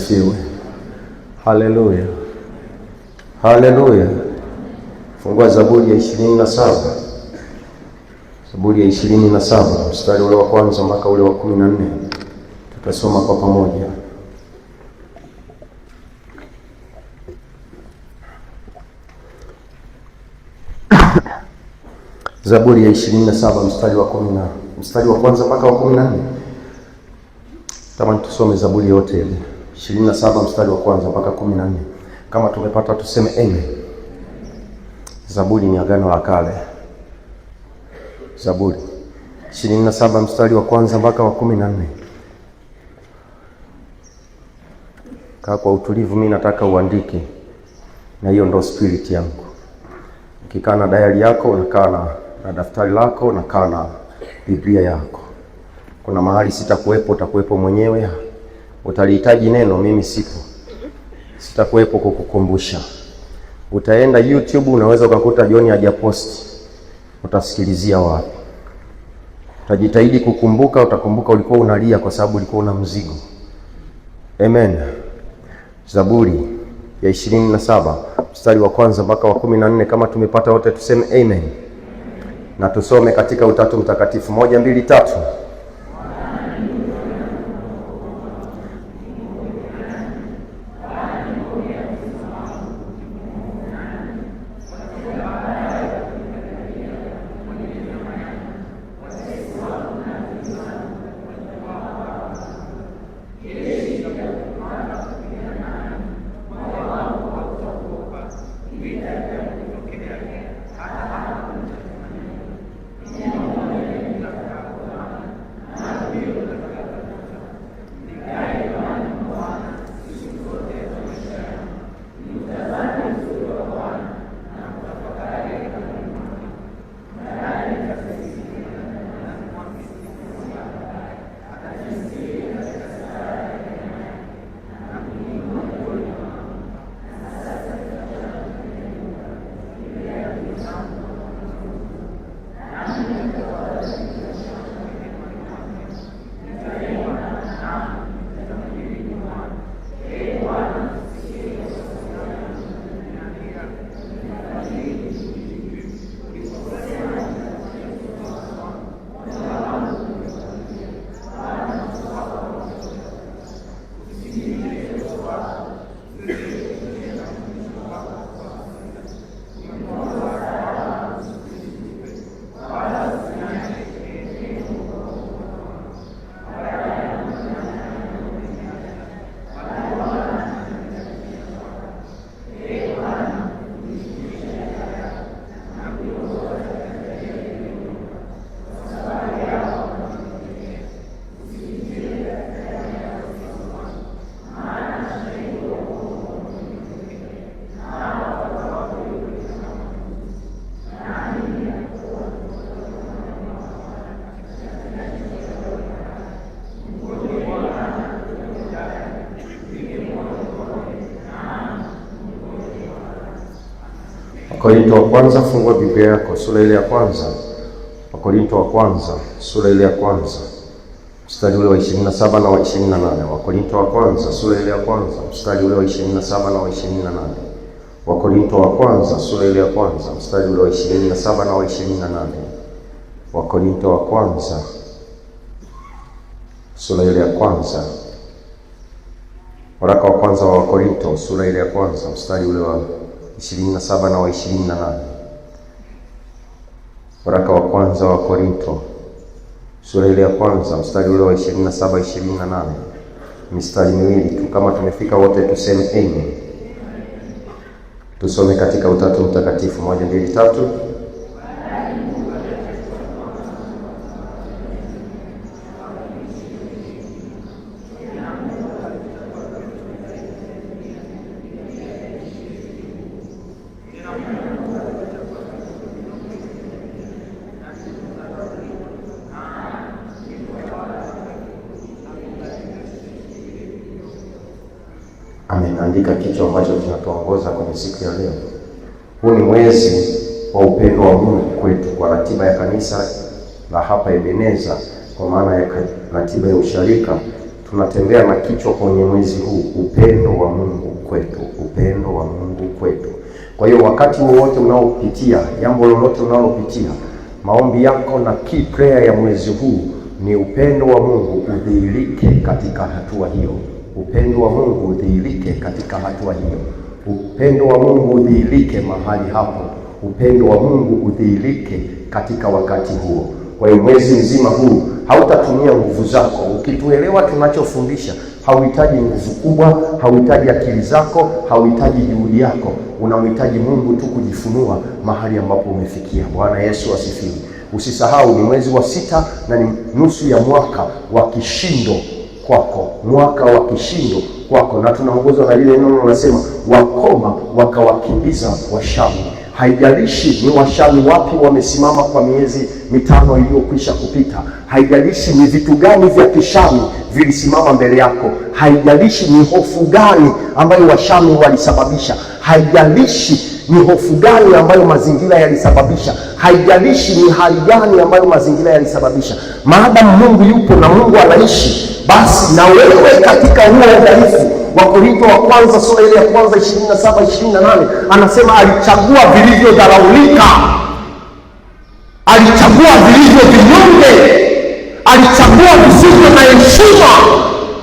asifiwe. Haleluya. Haleluya. Fungua Zaburi ya 27. Zaburi ya 27, mstari ule wa kwanza mpaka ule wa 14. Tutasoma kwa pamoja. Zaburi ya 27 mstari wa kwanza mpaka wa 14. Tamani tusome Zaburi yote ile. 27 mstari wa kwanza mpaka 14. Kama tumepata tuseme amen. Zaburi ni agano la kale. Zaburi 27 mstari wa kwanza mpaka wa 14. Kaa kwa utulivu, mimi nataka uandike. Na hiyo ndo spirit yangu. Ukikaa na diary yako, unakaa na daftari lako, unakaa na Biblia yako. Kuna mahali sitakuwepo, utakuwepo mwenyewe. Utalihitaji neno, mimi sipo. Sitakuwepo kukukumbusha. Utaenda YouTube, unaweza ukakuta John hajaposti. Utasikilizia wapi? Utajitahidi kukumbuka, utakumbuka ulikuwa unalia kwa sababu ulikuwa una mzigo. Amen. Zaburi ya 27 mstari wa kwanza mpaka wa 14. Kama tumepata wote tuseme amen. Na tusome katika Utatu Mtakatifu. 1 2 3. Wakorintho wa kwanza, fungua Biblia yako sura ile ya kwanza. Wakorintho wa kwanza sura ile ya kwanza mstari ule wa 27 na wa 28. Wakorintho wa kwanza sura ile ya kwanza mstari ule wa 27 na wa 28. Wakorintho wa kwanza sura ile ya kwanza mstari ule wa 27 na wa 28. Wakorintho wa kwanza sura ile ya kwanza. Waraka wa kwanza wa Wakorintho sura ile ya kwanza mstari ule wa 27 na wa 28. Waraka wa kwanza wa Korintho sura ile ya kwanza mstari ule wa 27 28. Mistari miwili tu, kama tumefika wote tuseme amen. Tusome katika Utatu Mtakatifu. 1 2 3. Ameandika kichwa ambacho kinatuongoza kwenye siku ya leo. Huu ni mwezi wa upendo wa Mungu kwetu kwa ratiba ya kanisa la hapa Ebeneza, kwa maana ya ratiba ya usharika. tunatembea na kichwa kwenye mwezi huu, upendo wa Mungu kwetu, upendo wa Mungu kwetu. Kwa hiyo wakati wowote unaopitia, jambo lolote unalopitia, maombi yako na key prayer ya mwezi huu ni upendo wa Mungu udhihirike katika hatua hiyo. Upendo wa Mungu udhihirike katika hatua hiyo. Upendo wa Mungu udhihirike mahali hapo. Upendo wa Mungu udhihirike katika wakati huo. Kwa hiyo mwezi mzima huu hautatumia nguvu zako. Ukituelewa tunachofundisha, hauhitaji nguvu kubwa, hauhitaji akili zako, hauhitaji juhudi yako. Unamhitaji Mungu tu kujifunua mahali ambapo umefikia. Bwana Yesu asifiwe. Usisahau ni mwezi wa 6 na ni nusu ya mwaka wa kishindo kwako, mwaka wa kishindo kwako, na tunaongozwa na lile neno linasema wakoma wakawakimbiza Washamu. Haijalishi ni Washamu wapi wamesimama kwa miezi 5 iliyokwisha kupita, haijalishi ni vitu gani vya Kishamu vilisimama mbele yako, haijalishi ni hofu gani ambayo Washamu walisababisha, haijalishi ni hofu gani ambayo mazingira yalisababisha, haijalishi ni hali gani ambayo mazingira yalisababisha, maadamu Mungu yupo na Mungu anaishi, basi na wewe katika huo udhaifu. Wakorintho wa kwanza sura ile ya kwanza 27-28 anasema alichagua vilivyodharaulika, alichagua vilivyo vinyonge, alichagua visivyo na heshima,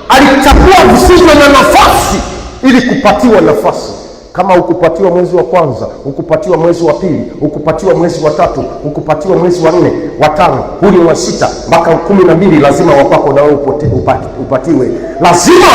alichagua visivyo na nafasi ili kupatiwa nafasi. Kama ukupatiwa mwezi wa kwanza, ukupatiwa mwezi wa pili, ukupatiwa mwezi wa 3, ukupatiwa mwezi wa 4, wa 5, huli wa 6 mpaka 12, lazima wapako na wewe upatiwe. Lazima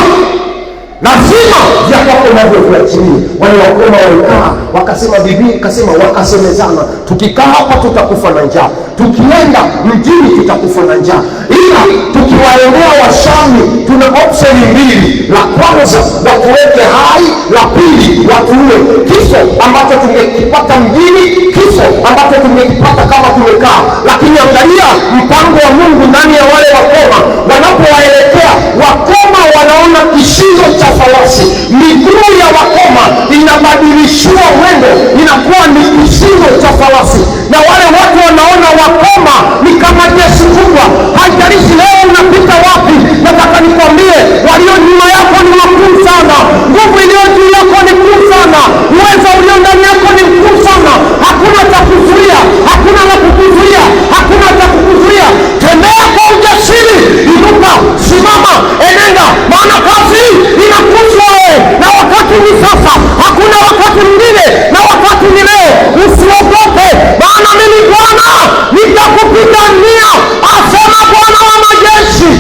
vya kwako navyo viachiliwe. Wale wakoma walikaa, wakasema, Biblia ikasema wakasemezana, tukikaa hapa tutakufa na njaa, tukienda mjini tutakufa na njaa, ila tukiwaendea Washamu tuna option mbili. La kwanza watuweke hai, la pili watuue. Kifo ambacho tungekipata mjini, kifo ambacho tungekipata kama tumekaa. Lakini angalia mpango wa Mungu ndani ya wale wakoma. Wanapowaelekea wakoma, wanaona kishindo cha farasi, miguu ya wakoma inabadilishiwa mwendo, inakuwa ni kishindo cha farasi, na wale watu wanaona wakoma ni kama jeshi kubwa. Haijalishi leo unapita wapi, nataka nikwambie walio nyuma yako ni wakuu sana, nguvu iliyo juu yako ni kuu sana, uwezo ulio ndani yako ni mkuu sana. Hakuna cha kuzuia, hakuna la kukuzuia, hakuna cha kukuzuia. Tembea kwa ujasiri, inuka, simama, enenda, maana kazi inakuja wewe, na wakati ni sasa, hakuna wakati mwingine, na wakati ni leo. Usiogope, maana mimi Bwana nitakupigania, asema Bwana wa majeshi.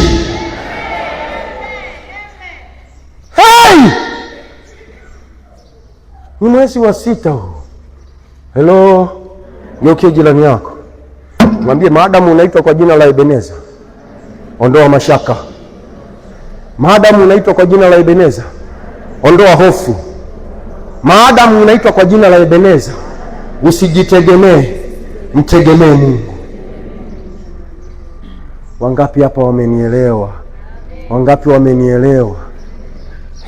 Hey! Ni mwezi wa 6 huu. Hello, geukie jirani yako, mwambie maadamu unaitwa kwa jina la Ebeneza, ondoa mashaka. Maadamu unaitwa kwa jina la Ebeneza, ondoa hofu. Maadamu unaitwa kwa jina la Ebeneza, usijitegemee, mtegemee Mungu. Wangapi hapa wamenielewa? Wangapi wamenielewa?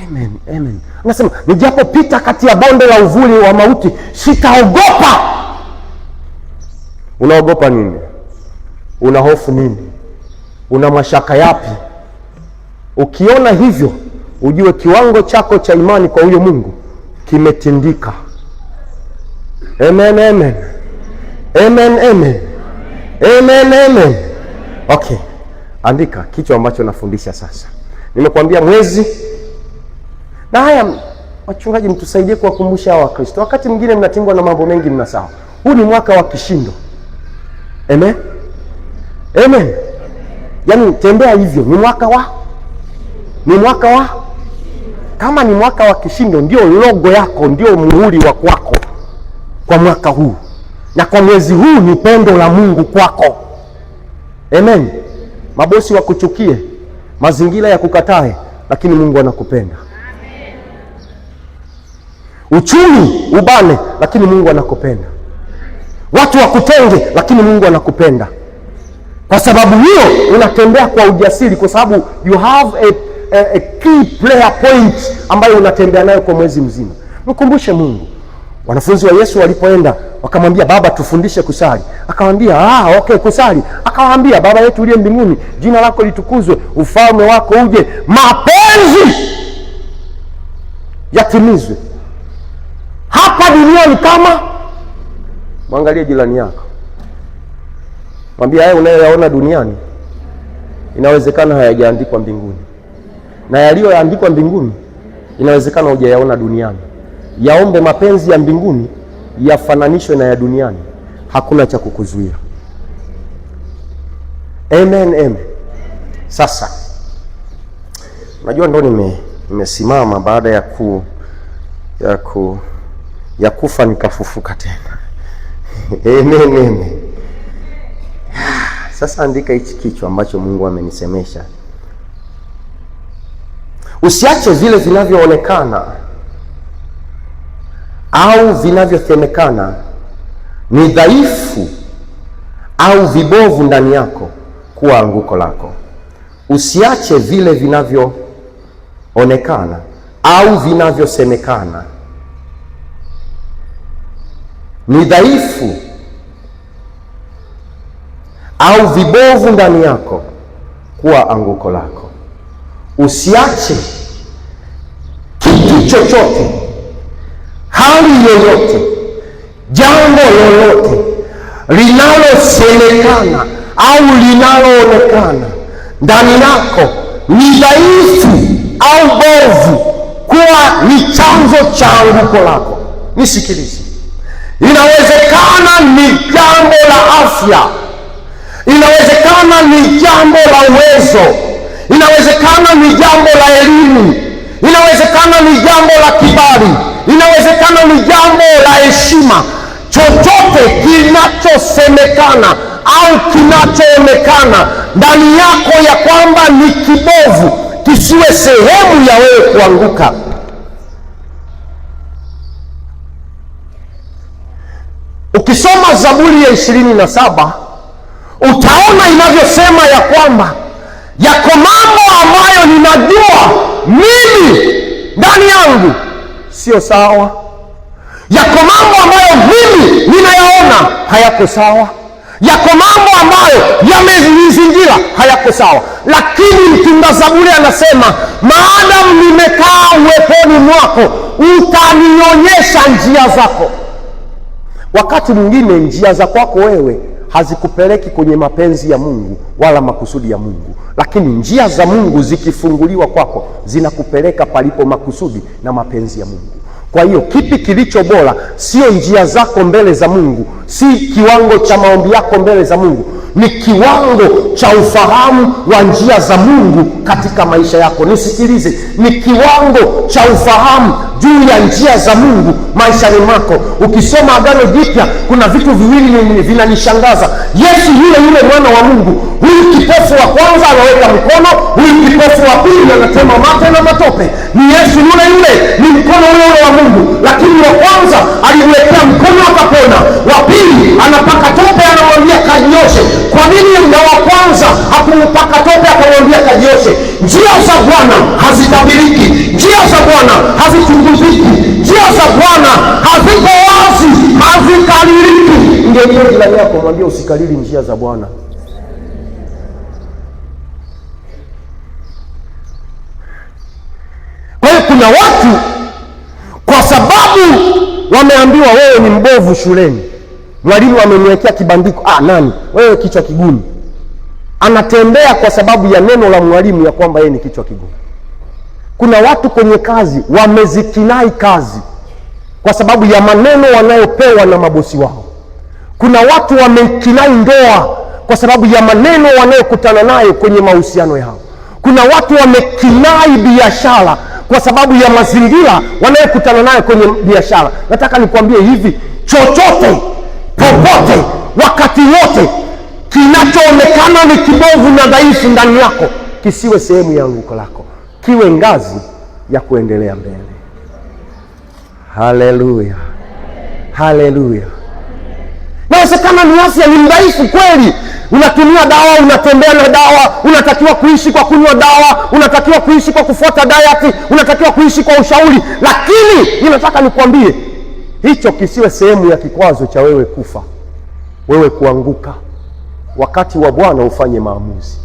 Amen, amen. Anasema nijapopita kati ya bonde la uvuli wa mauti sitaogopa. Unaogopa nini? Una hofu nini? Una mashaka yapi? Ukiona hivyo, ujue kiwango chako cha imani kwa huyo Mungu kimetindika. Amen, amen. Amen, amen. Amen, amen. Okay. Andika kichwa ambacho nafundisha sasa. Nimekwambia mwezi. Na haya wachungaji, mtusaidie kuwakumbusha hawa Wakristo. Wakati mwingine mnatingwa na mambo mengi mnasahau. Huu ni mwaka wa kishindo. Amen. Amen. Yaani tembea hivyo, ni mwaka wa kama ni mwaka wa kishindo, ndio logo yako, ndio muhuri wa kwako kwa mwaka huu. Na kwa mwezi huu ni pendo la Mungu kwako. Amen. Mabosi wakuchukie, mazingira ya kukatae, lakini Mungu anakupenda. Amen. Uchumi ubane, lakini Mungu anakupenda. Watu wakutenge, lakini Mungu anakupenda. Kwa sababu hiyo unatembea kwa ujasiri, kwa sababu you have a key player point ambayo unatembea nayo kwa mwezi mzima. Mkumbushe Mungu, Wanafunzi wa Yesu walipoenda wakamwambia, Baba tufundishe kusali. Akamwambia, okay kusali. Akawaambia, Baba yetu uliye mbinguni, jina lako litukuzwe, ufalme wako uje, mapenzi yatimizwe hapa duniani kama. Mwangalie jirani yako, mwambie, haya unayoyaona duniani inawezekana hayajaandikwa mbinguni, na yaliyoandikwa mbinguni inawezekana hujayaona duniani. Yaombe mapenzi ya mbinguni yafananishwe na ya duniani, hakuna cha kukuzuia. Amen, amen. Sasa unajua ndo nimesimama baada ya kufa nikafufuka tena. Amen, amen. Sasa andika hichi kichwa ambacho Mungu amenisemesha. Usiache vile vinavyoonekana au vinavyosemekana ni dhaifu au vibovu ndani yako kuwa anguko lako. Usiache vile vinavyoonekana au vinavyosemekana ni dhaifu au vibovu ndani yako kuwa anguko lako. Usiache kitu chochote, hali yoyote, jambo lolote linalosemekana au linaloonekana ndani yako ni dhaifu au bovu kuwa ni chanzo cha anguko lako. Nisikilize, inawezekana ni jambo la afya, inawezekana ni jambo la uwezo, inawezekana ni jambo la elimu, inawezekana ni jambo la kibali, inawezekana ni jambo la heshima. Chochote kinachosemekana au kinachoonekana ndani yako ya kwamba ni kibovu, kisiwe sehemu ya wewe kuanguka. Ukisoma Zaburi ya 27 utaona inavyosema ya kwamba yako mambo ambayo ninajua mimi ndani yangu sio sawa, yako mambo ambayo mimi ninayaona hayako sawa, yako mambo ambayo yamenizingira hayako sawa, lakini mtunga Zaburi anasema, maadamu nimekaa uweponi mwako utanionyesha njia zako. Wakati mwingine njia za kwako wewe hazikupeleki kwenye mapenzi ya Mungu wala makusudi ya Mungu, lakini njia za Mungu zikifunguliwa kwako zinakupeleka palipo makusudi na mapenzi ya Mungu. Kwa hiyo kipi kilicho bora sio njia zako mbele za Mungu, si kiwango cha maombi yako mbele za Mungu, ni kiwango cha ufahamu wa njia za Mungu katika maisha yako. Nisikilize, ni kiwango cha ufahamu juu ya njia za Mungu maishani mwako. Ukisoma Agano Jipya kuna vitu viwili vinanishangaza. Yesu yule mwana wa Mungu, huyu kipofu wa kwanza anaweka mkono, huyu kipofu wa pili anatema mate na matope. Ni Yesu yule, ni mkono ule wa Mungu, lakini wa kwanza alimwekea mkono akapona, wa pili anapaka tope anamwambia kajioshe. Kwa nini na wa kwanza hakumpaka tope akamwambia kajioshe? Njia za Bwana hazitabiriki, njia za Bwana hazichunguziki, njia za Bwana haziko wazi, hazikaririki. Ndio jirani yako mwambie usikariri njia za Bwana. Kwa hiyo kuna watu kwa sababu wameambiwa wewe ni mbovu shuleni, mwalimu amemwekea kibandiko, nani wewe kichwa kigumu, anatembea kwa sababu ya neno la mwalimu ya kwamba yeye ni kichwa kigumu. Kuna watu kwenye kazi wamezikinai kazi kwa sababu ya maneno wanayopewa na mabosi wao. Kuna watu wamekinai ndoa kwa sababu ya maneno wanayokutana nayo kwenye mahusiano yao. Kuna watu wamekinai biashara kwa sababu ya mazingira wanayokutana nayo kwenye biashara. Nataka nikwambie hivi, chochote, popote, wakati wote, kinachoonekana ni kibovu na dhaifu ndani yako kisiwe sehemu ya anguko lako, kiwe ngazi ya kuendelea mbele. Haleluya, haleluya. Inawezekana ni afya ni dhaifu kweli, unatumia dawa, unatembea na dawa, unatakiwa kuishi kwa kunywa dawa, unatakiwa kuishi kwa kufuata diet, unatakiwa kuishi kwa ushauri, lakini ninataka nikwambie hicho kisiwe sehemu ya kikwazo cha wewe kufa, wewe kuanguka. Wakati wa Bwana ufanye maamuzi.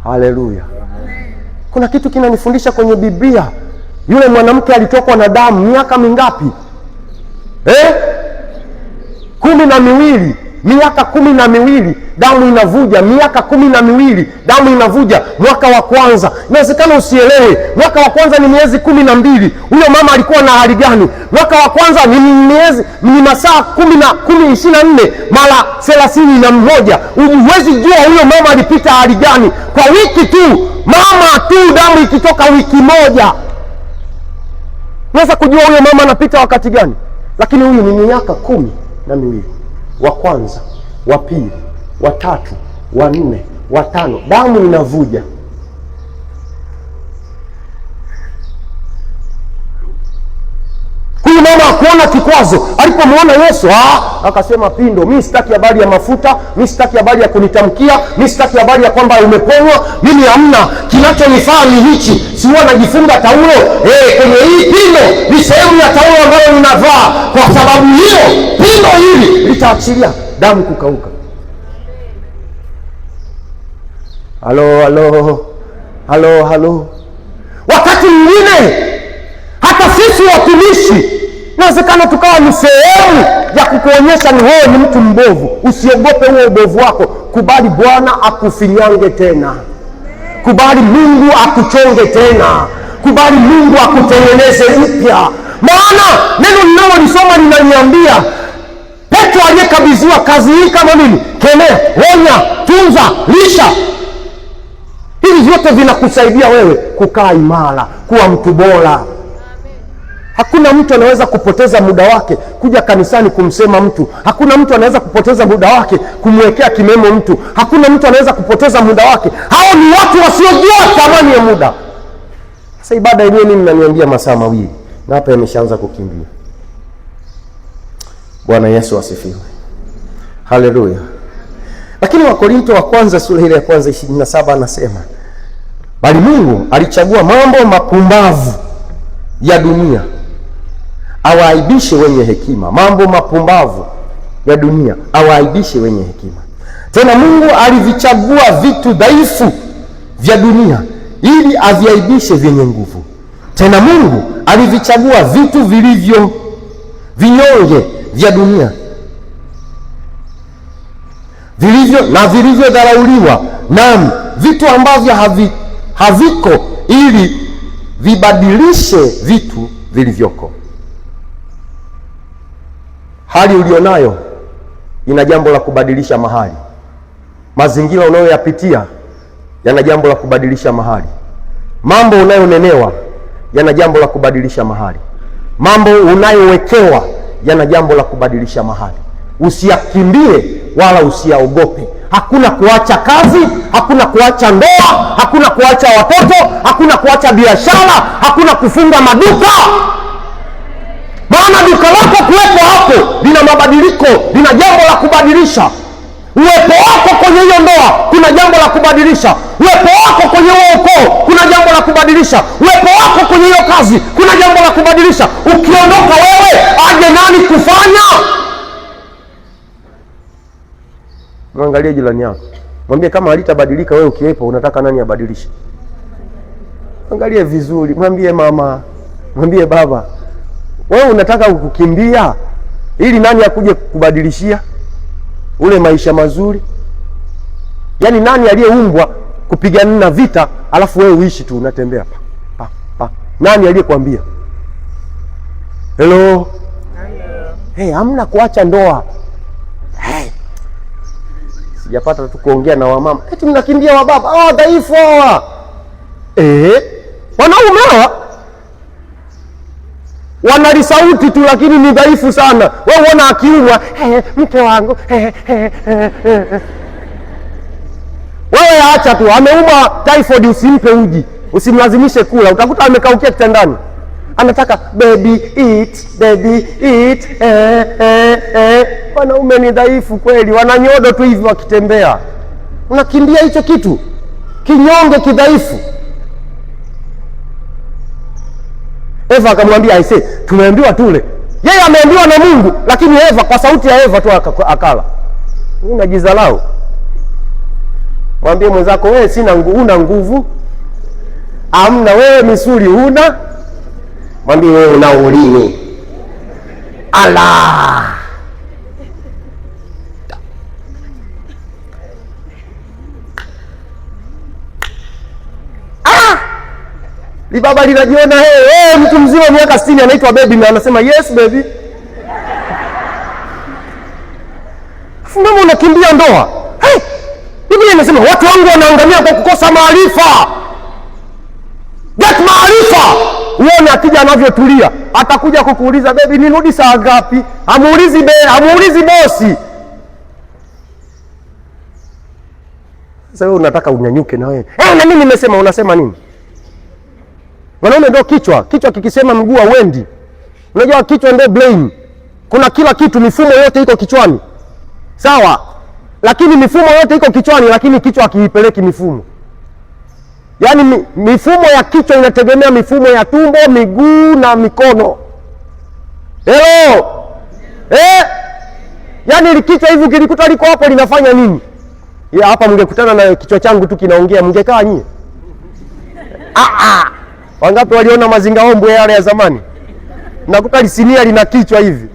Haleluya. Kuna kitu kinanifundisha kwenye Biblia. Yule mwanamke alitokwa na damu miaka mingapi? 12. Miaka 12 damu inavuja, miaka 12 damu inavuja. Mwaka wa kwanza, inawezekana usielewe, mwaka wa kwanza ni miezi 12. Huyo mama alikuwa na hali gani? Mwaka wa kwanza ni masaa 24 mara 31. Huwezi jua huyo mama alipita hali gani kwa wiki tu. Mama tu damu ikitoka wiki moja, unaweza kujua huyo mama anapita wakati gani. Lakini huyu ni miaka 12. Wa kwanza, wa pili, wa tatu, wa nne, wa tano, damu inavuja. Huyu mama hakuona kikwazo. Alipomwona Yesu, akasema pindo, mimi sitaki habari ya mafuta, mimi sitaki habari ya kunitamkia, mimi sitaki habari ya kwamba umeponywa, mimi hamna. Kinachonifaa ni hichi. Si huwa najifunga taulo? Kwenye hii pindo ni sehemu ya taulo ambayo ninavaa. Kwa sababu hiyo pindo hili litaachilia damu kukauka. Halo. Wakati mwingine hata sisi watumishi inawezekana tukawa ni sehemu ya kukuonyesha ni wewe ni mtu mbovu. Usiogope huo ubovu wako. Kubali Bwana akufinyange tena. Kubali Mungu akuchonge tena. Kubali Mungu akutengeneze upya. Maana neno ninalolisoma linaniambia Petro aliyekabidhiwa kazi hii kama nini? Kemea, onya, tunza, lisha. Hivi vyote vinakusaidia wewe kukaa imara, kuwa mtu bora. Hakuna mtu anaweza kupoteza muda wake kuja kanisani kumsema mtu. Hakuna mtu anaweza kupoteza muda wake kumwekea kimemo mtu. Hakuna mtu anaweza kupoteza muda wake. Hao ni watu wasiojua thamani ya muda. Sasa ibada yenyewe mimi mnaniambia masaa 2 na hapa yameshaanza kukimbia. Bwana Yesu asifiwe. Haleluya. Lakini Wakorintho wa kwanza sura ile ya kwanza 27 anasema, bali Mungu alichagua mambo mapumbavu ya dunia awaaibishe wenye hekima. Mambo mapumbavu ya dunia awaaibishe wenye hekima. Tena Mungu alivichagua vitu dhaifu vya dunia ili aviaibishe vyenye nguvu. Tena Mungu alivichagua vitu vilivyo vinyonge vya dunia, vilivyodharauliwa, naam, vitu ambavyo haviko, ili vibadilishe vitu vilivyoko. Hali ulionayo ina jambo la kubadilisha mahali. Mazingira unayoyapitia yana jambo la kubadilisha mahali. Mambo unayonenewa yana jambo la kubadilisha mahali. Mambo unayowekewa yana jambo la kubadilisha mahali. Usiyakimbie wala usiyaogope. Hakuna kuacha kazi, hakuna kuacha ndoa, hakuna kuacha watoto, hakuna kuacha biashara, hakuna kufunga maduka. Maana duka lako kuwepo hapo lina mabadiliko, lina jambo la kubadilisha. Uwepo wako kwenye hiyo ndoa kuna jambo la kubadilisha. Uwepo wako kwenye huo ukoo kuna jambo la kubadilisha. Uwepo wako kwenye hiyo kazi kuna jambo la kubadilisha. Ukiondoka wewe, aje nani kufanya? Mwangalie jirani yako, mwambie kama halitabadilika wewe ukiwepo, unataka nani abadilishe? Angalie vizuri, mwambie mama, mwambie baba, wewe unataka kukimbia ili nani akuje kubadilishia ule maisha mazuri? Yaani nani aliyeumbwa kupigana na vita alafu wewe uishi tu unatembea pa? Nani aliyekwambia? Hello. Hamna kuacha ndoa. Sijapata tu kuongea na wamama. Eti mnakimbia wa baba. Dhaifu hawa. Wanaume hawa wanalisauti tu lakini ni dhaifu sana. Wewe unaona akiumwa, mke wangu. Wewe acha tu, ameumwa typhoid usimpe uji. Usimlazimishe kula. Utakuta amekaukia kitandani. Anataka baby eat. Wanaume ni dhaifu kweli, wananyodo tu hivi wakitembea. Unakimbia hicho kitu kinyonge kidhaifu. Eva akamwambia tumeambiwa tule. Yeye ameambiwa na Mungu, lakini Eva kwa sauti ya Eva tu akala. Unajizalau. Mwambie mwenzako, wewe una nguvu. Amna, wewe misuli huna. Mwambie wewe una ulimi. Allah. Libaba linajiona mtu mzima miaka 60 anaitwa baby na anasema yes baby. Funga unakimbia ndoa. Biblia inasema watu wangu wanaangamia kwa kukosa maarifa. Get maarifa. Uone akija anavyotulia. Atakuja kukuuliza baby nirudi saa ngapi? Amuulizi bosi. Sasa wewe unataka unyanyuke na wewe. Na mimi nimesema, unasema nini? Wanaume ndio kichwa kikisema mguu hauendi. Unajua kichwa ndio brain. Kuna kila kitu, mifumo yote iko kichwani. Sawa? Lakini mifumo yote iko kichwani, lakini kichwa hakiipeleki mifumo. Yaani mifumo ya kichwa inategemea mifumo ya tumbo, miguu na mikono. Hello? Yaani ile kichwa hivi ukilikuta liko hapo linafanya nini? Ya hapa mngekutana na kichwa changu tu kinaongea, mngekaa nyie? Wangapi waliona Mazinga Ombwe yale ya zamani? Nakuta lisinia lina kichwa hivi.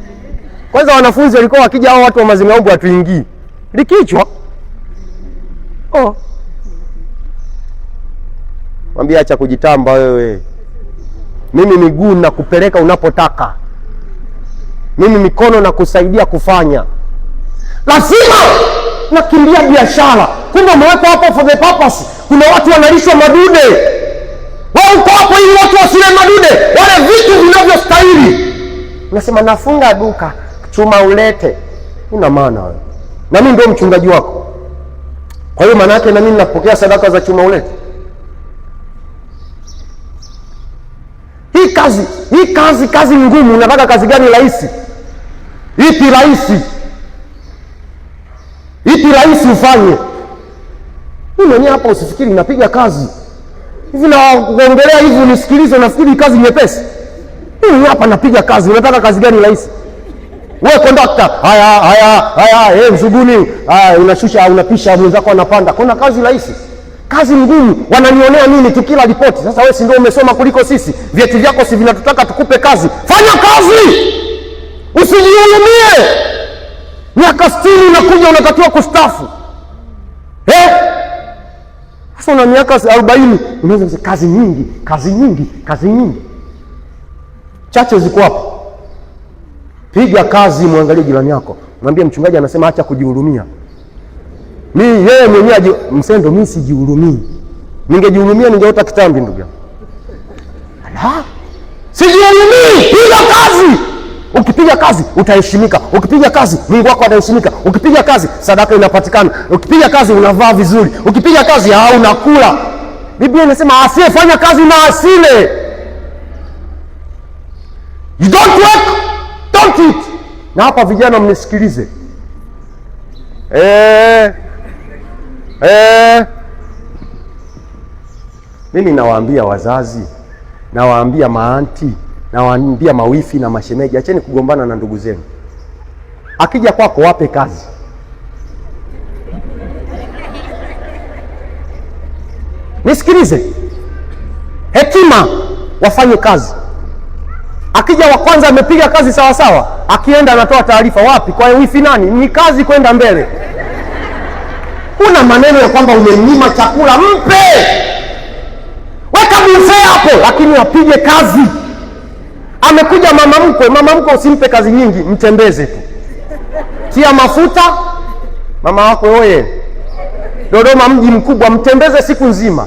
Kwanza wanafunzi walikuwa wakija hao watu wa Mazinga Ombwe hatuingii. Likichwa. Mwambie acha kujitamba wewe. Mimi miguu na kupeleka unapotaka. Mimi mikono na kusaidia kufanya. Lazima nakimbia biashara. Kumbe umewekwa hapo for the purpose. Kuna watu wanalishwa madude. Wao uko hapo ili watu wasile madude. Wale vitu vinavyostahili. Unasema nafunga duka, chuma ulete. Una maana wewe. Na mimi ndio mchungaji wako. Kwa hiyo maana yake na mimi napokea sadaka za chuma ulete. Hii kazi ngumu. Unataka kazi gani rahisi? Ipi rahisi ufanye? Mimi mwenyewe hapa usifikiri napiga kazi. Hivi na kuongelea hivi unisikilize unafikiri kazi nyepesi? Mimi hapa napiga kazi. Unataka kazi gani rahisi? Wewe conductor, haya, mzuguni, unashusha unapisha mwenzako anapanda. Kuna kazi rahisi? Kazi ngumu. Wananionea nini tukila ripoti? Sasa wewe si ndio umesoma kuliko sisi? Vyeti vyako si vinatutaka tukupe kazi. Fanya kazi. Usijihurumie. Miaka 60 unakuja unatakiwa kustafu. Sasa una miaka 40 unaweza kusema kazi nyingi. Chache ziko hapo. Piga kazi, muangalie jirani yako. Mwambie mchungaji anasema acha kujihurumia. Yeye mwenyewe Msendo, mimi sijihurumii. Ningejihurumia ningeota kitambi ndugu yangu. Sijihurumii, piga kazi. Ukipiga kazi utaheshimika. Ukipiga kazi Mungu wako ataheshimika. Ukipiga kazi sadaka inapatikana. Ukipiga kazi unavaa vizuri. Ukipiga kazi unakula. Biblia inasema asiyefanya kazi na asile. You don't work, don't eat. Na hapa vijana mnisikilize. Mimi nawaambia wazazi, nawaambia maanti, nawaambia mawifi na mashemeji, acheni kugombana na ndugu zenu. Akija kwako wape kazi. Nisikilize. Hekima wafanye kazi. Akija wa kwanza amepiga kazi sawa sawa, akienda anatoa taarifa wapi? Kwa wifi nani? Ni kazi kwenda mbele. Kuna maneno ya kwamba umemnyima chakula, mpe. Weka buffet hapo, lakini apige kazi. Amekuja mama mkwe usimpe kazi nyingi, mtembeze tu. Tia mafuta, mama wako oye. Dodoma mji mkubwa, mtembeze siku nzima.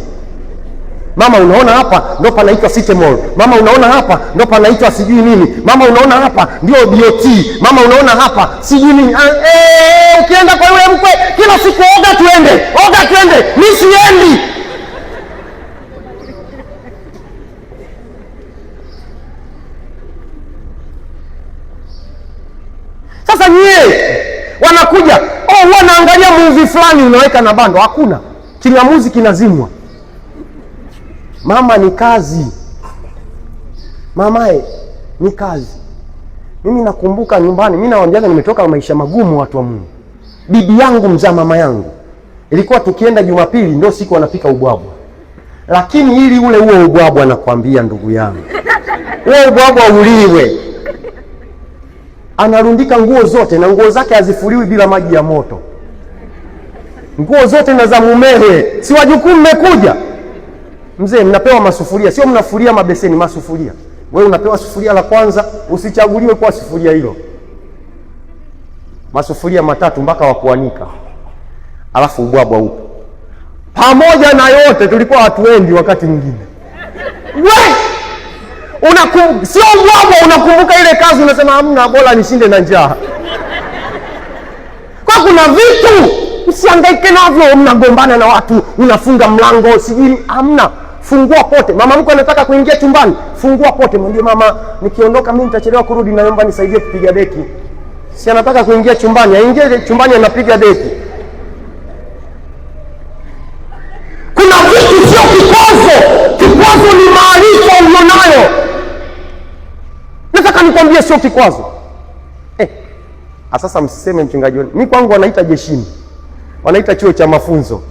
Mama unaona hapa ndo panaitwa City Mall. Mama unaona hapa ndo panaitwa sijui nini. Mama unaona hapa ndio BOT. Mama unaona hapa sijui nini. Ukienda kwa yule mkwe kila siku oga tuende. Mimi siendi. Sasa nyie wanakuja, wanaangalia movie fulani unaweka na bando. Hakuna. Kingamuzi kinazimwa. Mama ni kazi. Mamae ni kazi. Mimi nakumbuka nyumbani, mimi nawaambiaga nimetoka maisha magumu watu wa Mungu. Bibi yangu mzaa mama yangu, ilikuwa tukienda Jumapili ndio siku anapika ubwabwa. Lakini ili ule huo ubwabwa anakuambia ndugu yangu, huo ubwabwa uliwe, anarundika nguo zote na nguo zake hazifuliwi bila maji ya moto. Nguo zote na za mumewe. Si wajukumu mmekuja? Mzee, mnapewa masufuria, sio mnafulia mabeseni, masufuria. Wewe unapewa sufuria la kwanza, usichaguliwe kwa sufuria hilo. Masufuria matatu mpaka wakuanika. Alafu ubwabwa upo. Pamoja na yote tulikuwa hatuendi wakati mwingine. Sio ubwabwa, unakumbuka ile kazi, unasema hamna, bora nishinde na njaa. Kwa kuna vitu usihangaike navyo, mnagombana na watu, unafunga mlango, sijui hamna. Fungua pote. Mama mko anataka kuingia chumbani, fungua pote, mwambie mama, nikiondoka mimi nitachelewa kurudi, naomba nisaidie kupiga deki. Si anataka kuingia chumbani, aingie chumbani anapiga deki. Kuna vitu sio kikwazo. Kikwazo ni maarifa ulionayo. Nataka nikwambie sio kikwazo. Sasa msiseme mchungaji, mimi kwangu wanaita jeshini. Wanaita chuo cha mafunzo.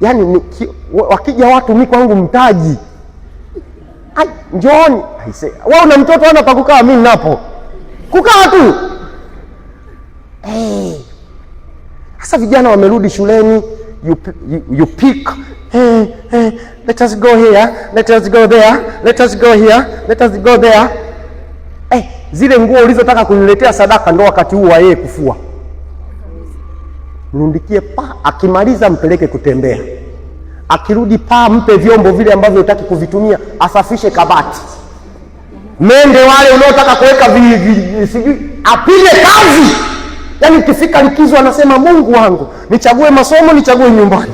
Yaani wakija watu mimi kwangu mtaji. Njooni. Wewe una mtoto ana pa kukaa, mimi ninapo. Kukaa tu. Sasa vijana wamerudi shuleni, you pick. Let us go here, let us go there, let us go here, let us go there. Zile nguo ulizotaka kuniletea sadaka ndo wakati huu wa yeye kufua. Mrundikie akimaliza mpeleke kutembea. Akirudi mpe vyombo vile ambavyo unataka kuvitumia, asafishe kabati. Mende wale unaotaka kuweka sijui apige kazi. Yaani ukifika likizo anasema Mungu wangu, nichague masomo, nichague nyumbani.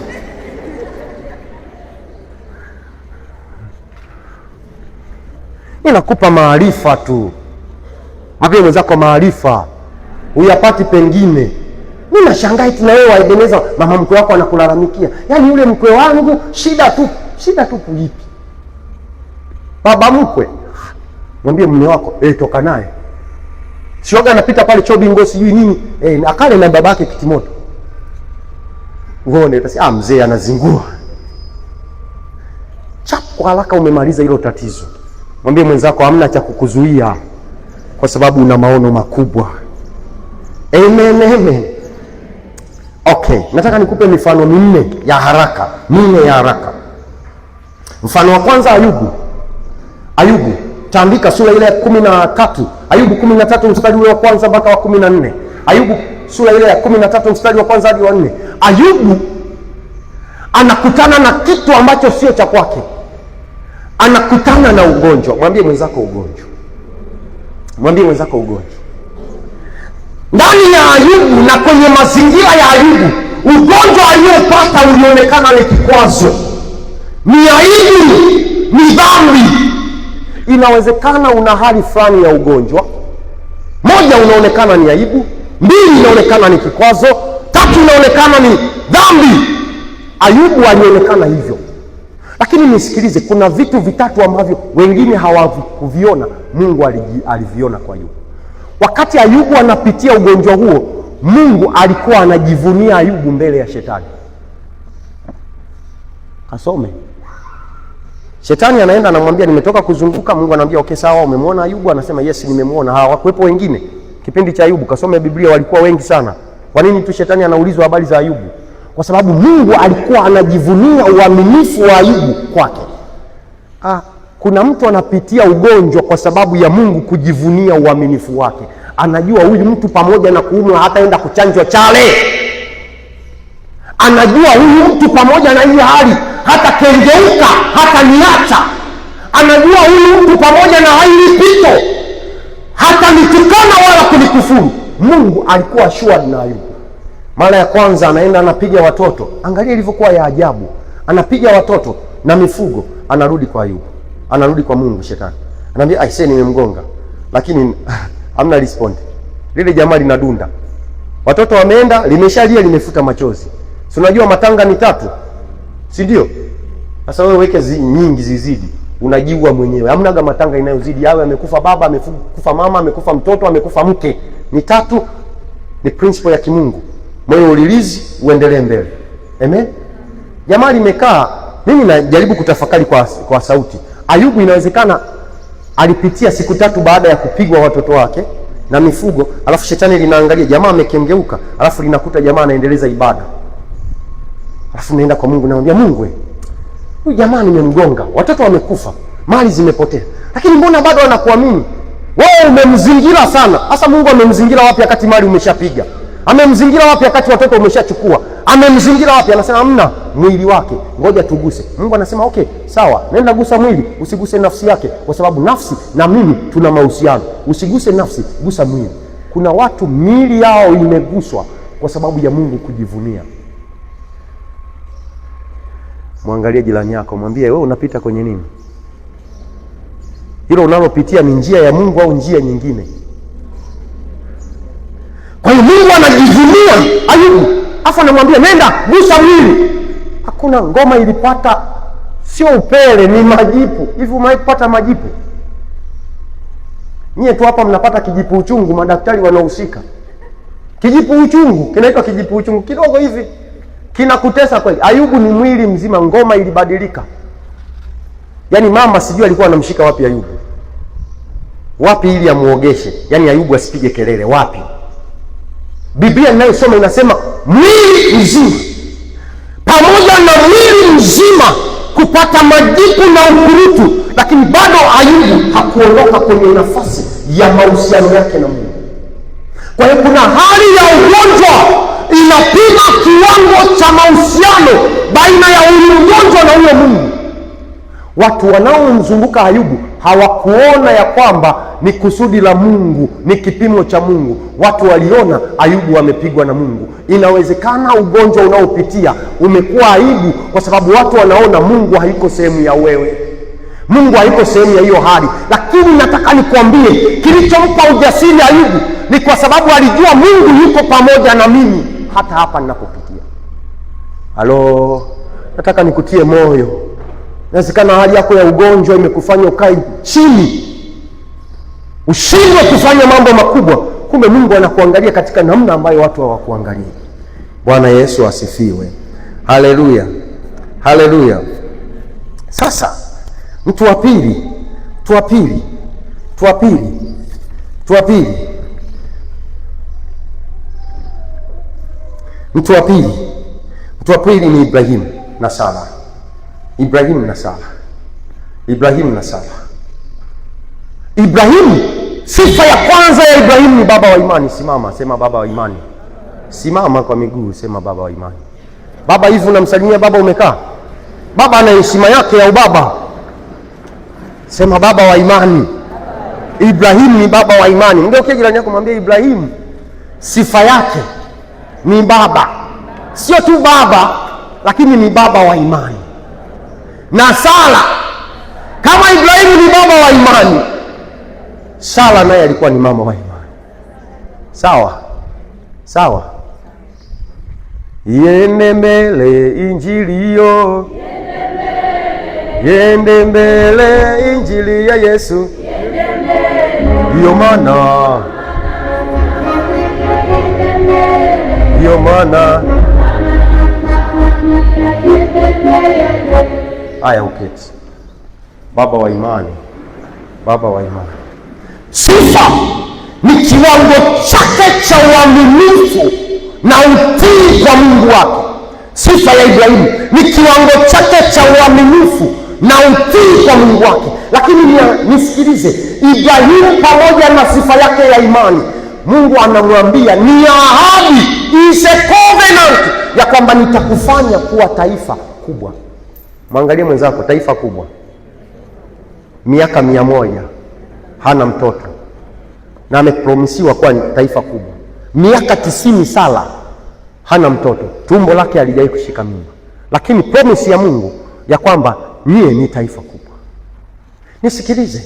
Ninakupa maarifa tu. Mwambie mwenzako maarifa uyapati pengine. Mimi nashangaa eti na wewe waebeneza mama mkwe wako anakulalamikia. Yaani yule mkwe wangu shida tu kulipi. Baba mkwe, mwambie mume wako, toka naye. Shoga anapita pale chobi ngosi sijui nini, akale na babake kitimoto. Uone utasema mzee anazingua. Kwa haraka umemaliza hilo tatizo. Mwambie mwenzako hamna cha kukuzuia kwa sababu una maono makubwa. Amen. Okay, nataka nikupe mifano minne ya haraka. Mfano wa kwanza, Ayubu. Taandika sura ile ya 13. Ayubu 13 mstari ule wa kwanza mpaka wa 14. Ayubu sura ile ya 13 mstari wa kwanza hadi wa 4. Ayubu anakutana na kitu ambacho sio cha kwake. Anakutana na ugonjwa. Mwambie mwenzako ugonjwa. Ndani ya Ayubu na kwenye mazingira ya Ayubu, ugonjwa aliopata ulionekana ni kikwazo. Ni aibu, ni dhambi. Inawezekana una hali fulani ya ugonjwa. Moja, unaonekana ni aibu. 2, inaonekana ni kikwazo. 3, inaonekana ni dhambi. Ayubu alionekana hivyo. Lakini nisikilize, kuna vitu vitatu ambavyo wengine hawakuviona, Mungu aliviona kwa Ayubu. Wakati Ayubu anapitia ugonjwa huo, Mungu alikuwa anajivunia Ayubu mbele ya shetani. Kasome. Shetani anaenda anamwambia nimetoka kuzunguka, Mungu anamwambia okay sawa, umemwona Ayubu? Anasema yes nimemwona. Hawakuwepo wengine kipindi cha Ayubu? Kasome Biblia, walikuwa wengi sana. Kwa nini tu shetani anaulizwa habari za Ayubu? Kwa sababu Mungu alikuwa anajivunia uaminifu wa Ayubu kwake. Kuna mtu anapitia ugonjwa kwa sababu ya Mungu kujivunia uaminifu wake. Anajua huyu mtu pamoja na kuumwa hataenda kuchanjwa chale. Anajua huyu mtu pamoja na hii hali hata kengeuka, hata niacha. Anajua huyu mtu pamoja na hili pito hata nitukana wala kunikufuru. Mungu alikuwa sure na Ayubu. Mara ya kwanza anaenda anapiga watoto. Angalia ilivyokuwa ya ajabu. Anapiga watoto na mifugo, anarudi kwa Ayubu. Anarudi kwa Mungu shetani. Anamwambia aisee nimemgonga. Lakini hamna respond. Lile jamaa linadunda. Watoto wameenda, limeshalia limefuta machozi. Si unajua matanga ni 3? Si ndio? Sasa wewe weke nyingi zizidi. unajiua mwenyewe. Hamnaga matanga inayozidi yawe amekufa baba, amekufa mama, amekufa mtoto, amekufa mke. Ni tatu, ni principle ya kimungu. Moyo ulilizi, uendelee mbele. Amen. Jamaa limekaa, mimi najaribu kutafakari kwa sauti. Ayubu inawezekana alipitia siku 3 baada ya kupigwa watoto wake na mifugo, alafu shetani linaangalia jamaa amekengeuka, alafu linakuta jamaa anaendeleza ibada. Alafu naenda kwa Mungu naambia, Mungu huyu jamaa nimemgonga, watoto wamekufa, mali zimepotea, lakini mbona bado anakuamini? Wewe umemzingira sana. Hasa Mungu amemzingira wapi wakati mali umeshapiga? Amemzingira wapi wakati watoto umeshachukua? Amemzingira wapi? Anasema hamna, mwili wake ngoja tuguse. Mungu anasema okay, sawa, nenda gusa mwili, usiguse nafsi yake, kwa sababu nafsi na mimi tuna mahusiano. Usiguse nafsi, gusa mwili. Kuna watu miili yao imeguswa kwa sababu ya Mungu kujivunia. Muangalie jirani yako, mwambie wewe unapita kwenye nini? Hilo unalopitia ni njia ya Mungu au njia nyingine? Kwa hiyo Mungu anajivunia Ayubu, afa anamwambia nenda gusa mwili. Hakuna ngoma ilipata, sio upele, ni majipu. Hivi umeipata majipu? Nyie tu hapa mnapata kijipu uchungu, madaktari wanahusika. Kijipu uchungu, kinaitwa kijipu uchungu kidogo hivi, kinakutesa kweli. Ayubu ni mwili mzima, ngoma ilibadilika. Yaani mama sijui alikuwa anamshika wapi Ayubu. Wapi ili amuogeshe? Yaani Ayubu asipige kelele, wapi? Biblia ninayosoma inasema mwili mzima, pamoja na mwili mzima kupata majipu na ukurutu, lakini bado Ayubu hakuondoka kwenye nafasi ya mahusiano yake na Mungu. Kwa hiyo kuna hali ya ugonjwa inapima kiwango cha mahusiano baina ya huyu mgonjwa na huyo Mungu. Watu wanaomzunguka Ayubu hawakuona ya kwamba ni kusudi la Mungu, ni kipimo cha Mungu. Watu waliona Ayubu amepigwa na Mungu. Inawezekana ugonjwa unaopitia umekuwa aibu kwa sababu watu wanaona Mungu haiko sehemu ya wewe. Mungu haiko sehemu ya hiyo hali. Lakini nataka nikwambie, kilichompa ujasiri Ayubu ni kwa sababu alijua Mungu yuko pamoja na mimi hata hapa ninapopitia. Halo, nataka nikutie moyo. Inawezekana hali yako ya ugonjwa imekufanya ukae chini, ushindwe kufanya mambo makubwa. Kumbe Mungu anakuangalia katika namna ambayo watu hawakuangalia. Bwana Yesu asifiwe. Haleluya. Haleluya. Sasa mtu wa pili ni Ibrahimu na Sara. Ibrahimu na Sara. Ibrahimu, sifa ya kwanza ya Ibrahimu ni baba wa imani. Simama, sema baba wa imani. Simama kwa miguu, sema baba wa imani. Baba hivi unamsalimia baba umekaa? Baba ana heshima yake ya ubaba. Sema baba wa imani. Ibrahimu ni baba wa imani. Mgeukie jirani yako mwambie Ibrahimu sifa yake ni baba. Sio tu baba, lakini ni baba wa imani. Na Sara, kama Ibrahimu ni baba wa imani, Sara naye alikuwa ni mama wa imani. Sawa. Yende mbele injili yo, yende mbele injili ya Yesu, ndiyo maana aya uketi. Baba wa imani. Sifa ni kiwango chake cha uaminifu na utii kwa Mungu wake. Sifa ya Ibrahimu ni kiwango chake cha uaminifu na utii kwa Mungu wake. Lakini nisikilize, Ibrahimu pamoja na sifa yake ya imani, Mungu anamwambia ni ahadi, is a covenant, ya kwamba nitakufanya kuwa taifa kubwa. Mwangalie mwenzako, taifa kubwa. Miaka 100 hana mtoto na amepromisiwa kuwa taifa kubwa. Miaka 90 Sara hana mtoto, tumbo lake halijawahi kushika mimba, lakini promise ya Mungu ya kwamba nyie ni taifa kubwa. Nisikilize,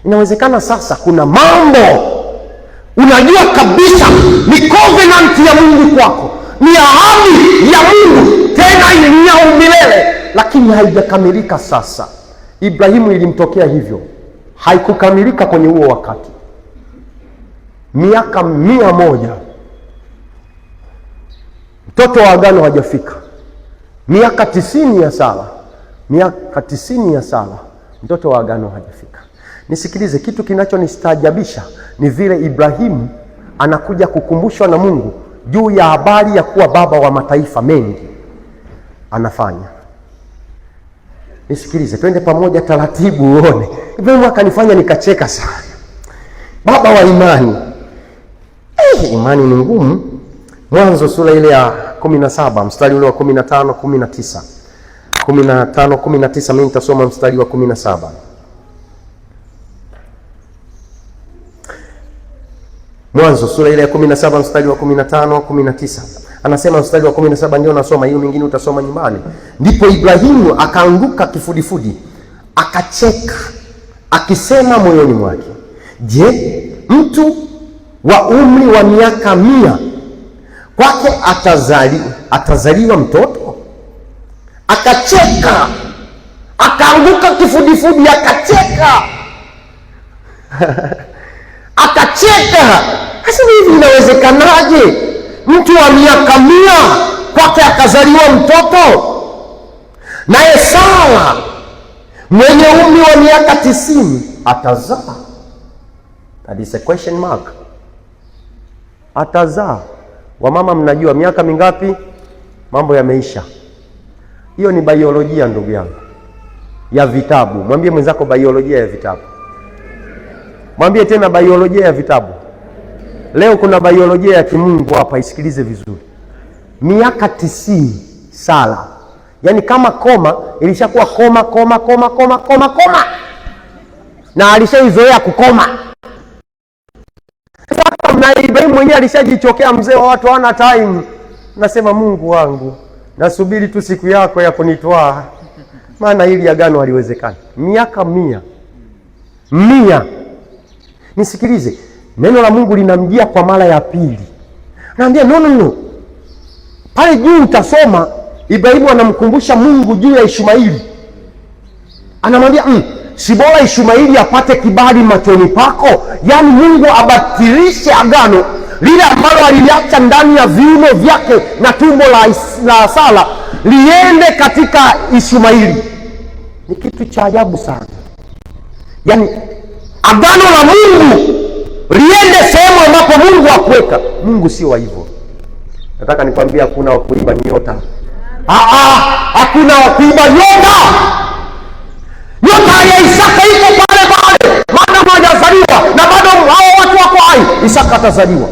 inawezekana sasa kuna mambo unajua kabisa ni covenant ya Mungu kwako, ni ahadi ya Mungu, tena ni ya umilele, lakini haijakamilika sasa. Ibrahimu ilimtokea hivyo, haikukamilika kwenye huo wakati. Miaka 100 mtoto wa agano hajafika. Miaka 90 ya Sara, miaka 90 ya Sara, mtoto wa agano hajafika. Nisikilize, kitu kinachonistaajabisha ni vile Ibrahimu anakuja kukumbushwa na Mungu juu ya habari ya kuwa baba wa mataifa mengi. Anafanya, nisikilize, twende pamoja taratibu uone. Ibrahimu akanifanya nikacheka sana. Baba wa imani. Imani ni ngumu. Mwanzo sura ile ya 17 mstari ule wa 15 19. 15 19, mimi nitasoma mstari wa 17. Mwanzo sura ile ya 17 mstari wa 15 19. Anasema mstari wa 17 ndio nasoma, hiyo mingine utasoma nyumbani. Ndipo Ibrahimu akaanguka kifudifudi, akacheka, akisema moyoni mwake, je, mtu wa umri wa miaka 100 kwake atazaliwa mtoto? Akacheka, akaanguka kifudifudi, akacheka akacheka. Sasa hivi inawezekanaje mtu wa miaka 100 kwake akazaliwa mtoto? Naye Sara mwenye umri wa miaka 90 atazaa? That is a question mark. Atazaa. Wamama mnajua miaka mingapi? Mambo yameisha. Hiyo ni biolojia ndugu yangu, ya vitabu. Mwambie mwenzako biolojia ya vitabu. Mwambie tena biolojia ya vitabu. Leo kuna biolojia ya kimungu hapa, isikilize vizuri. Miaka 90 Sara. Yaani kama koma ilishakuwa koma. Na alishaizoea kukoma. Sasa na Ibrahimu mwenyewe alishajichokea, mzee wa watu hawana time. Nasema Mungu wangu, nasubiri tu siku yako ya kunitwaa. Maana hili agano haliwezekani. Miaka 100. Nisikilize, neno la Mungu linamjia kwa mara ya pili. Naambia no. Pale juu utasoma Ibrahimu anamkumbusha Mungu juu ya Ishmaeli. Anamwambia si bora Ishmaeli apate kibali machoni pako? Yaani Mungu abatilishe agano lile ambalo aliliacha ndani ya viuno vyake na tumbo la Sara liende katika Ishmaeli. Ni kitu cha ajabu sana. Yaani agano la Mungu liende sehemu ambapo Mungu hakuweka. Mungu sio wa hivyo. Nataka nikwambia hakuna wa kuiba nyota. Hakuna wa kuiba nyota. Nyota ya Isaka iko pale. Maana hajazaliwa na bado hao watu wako hai. Isaka atazaliwa.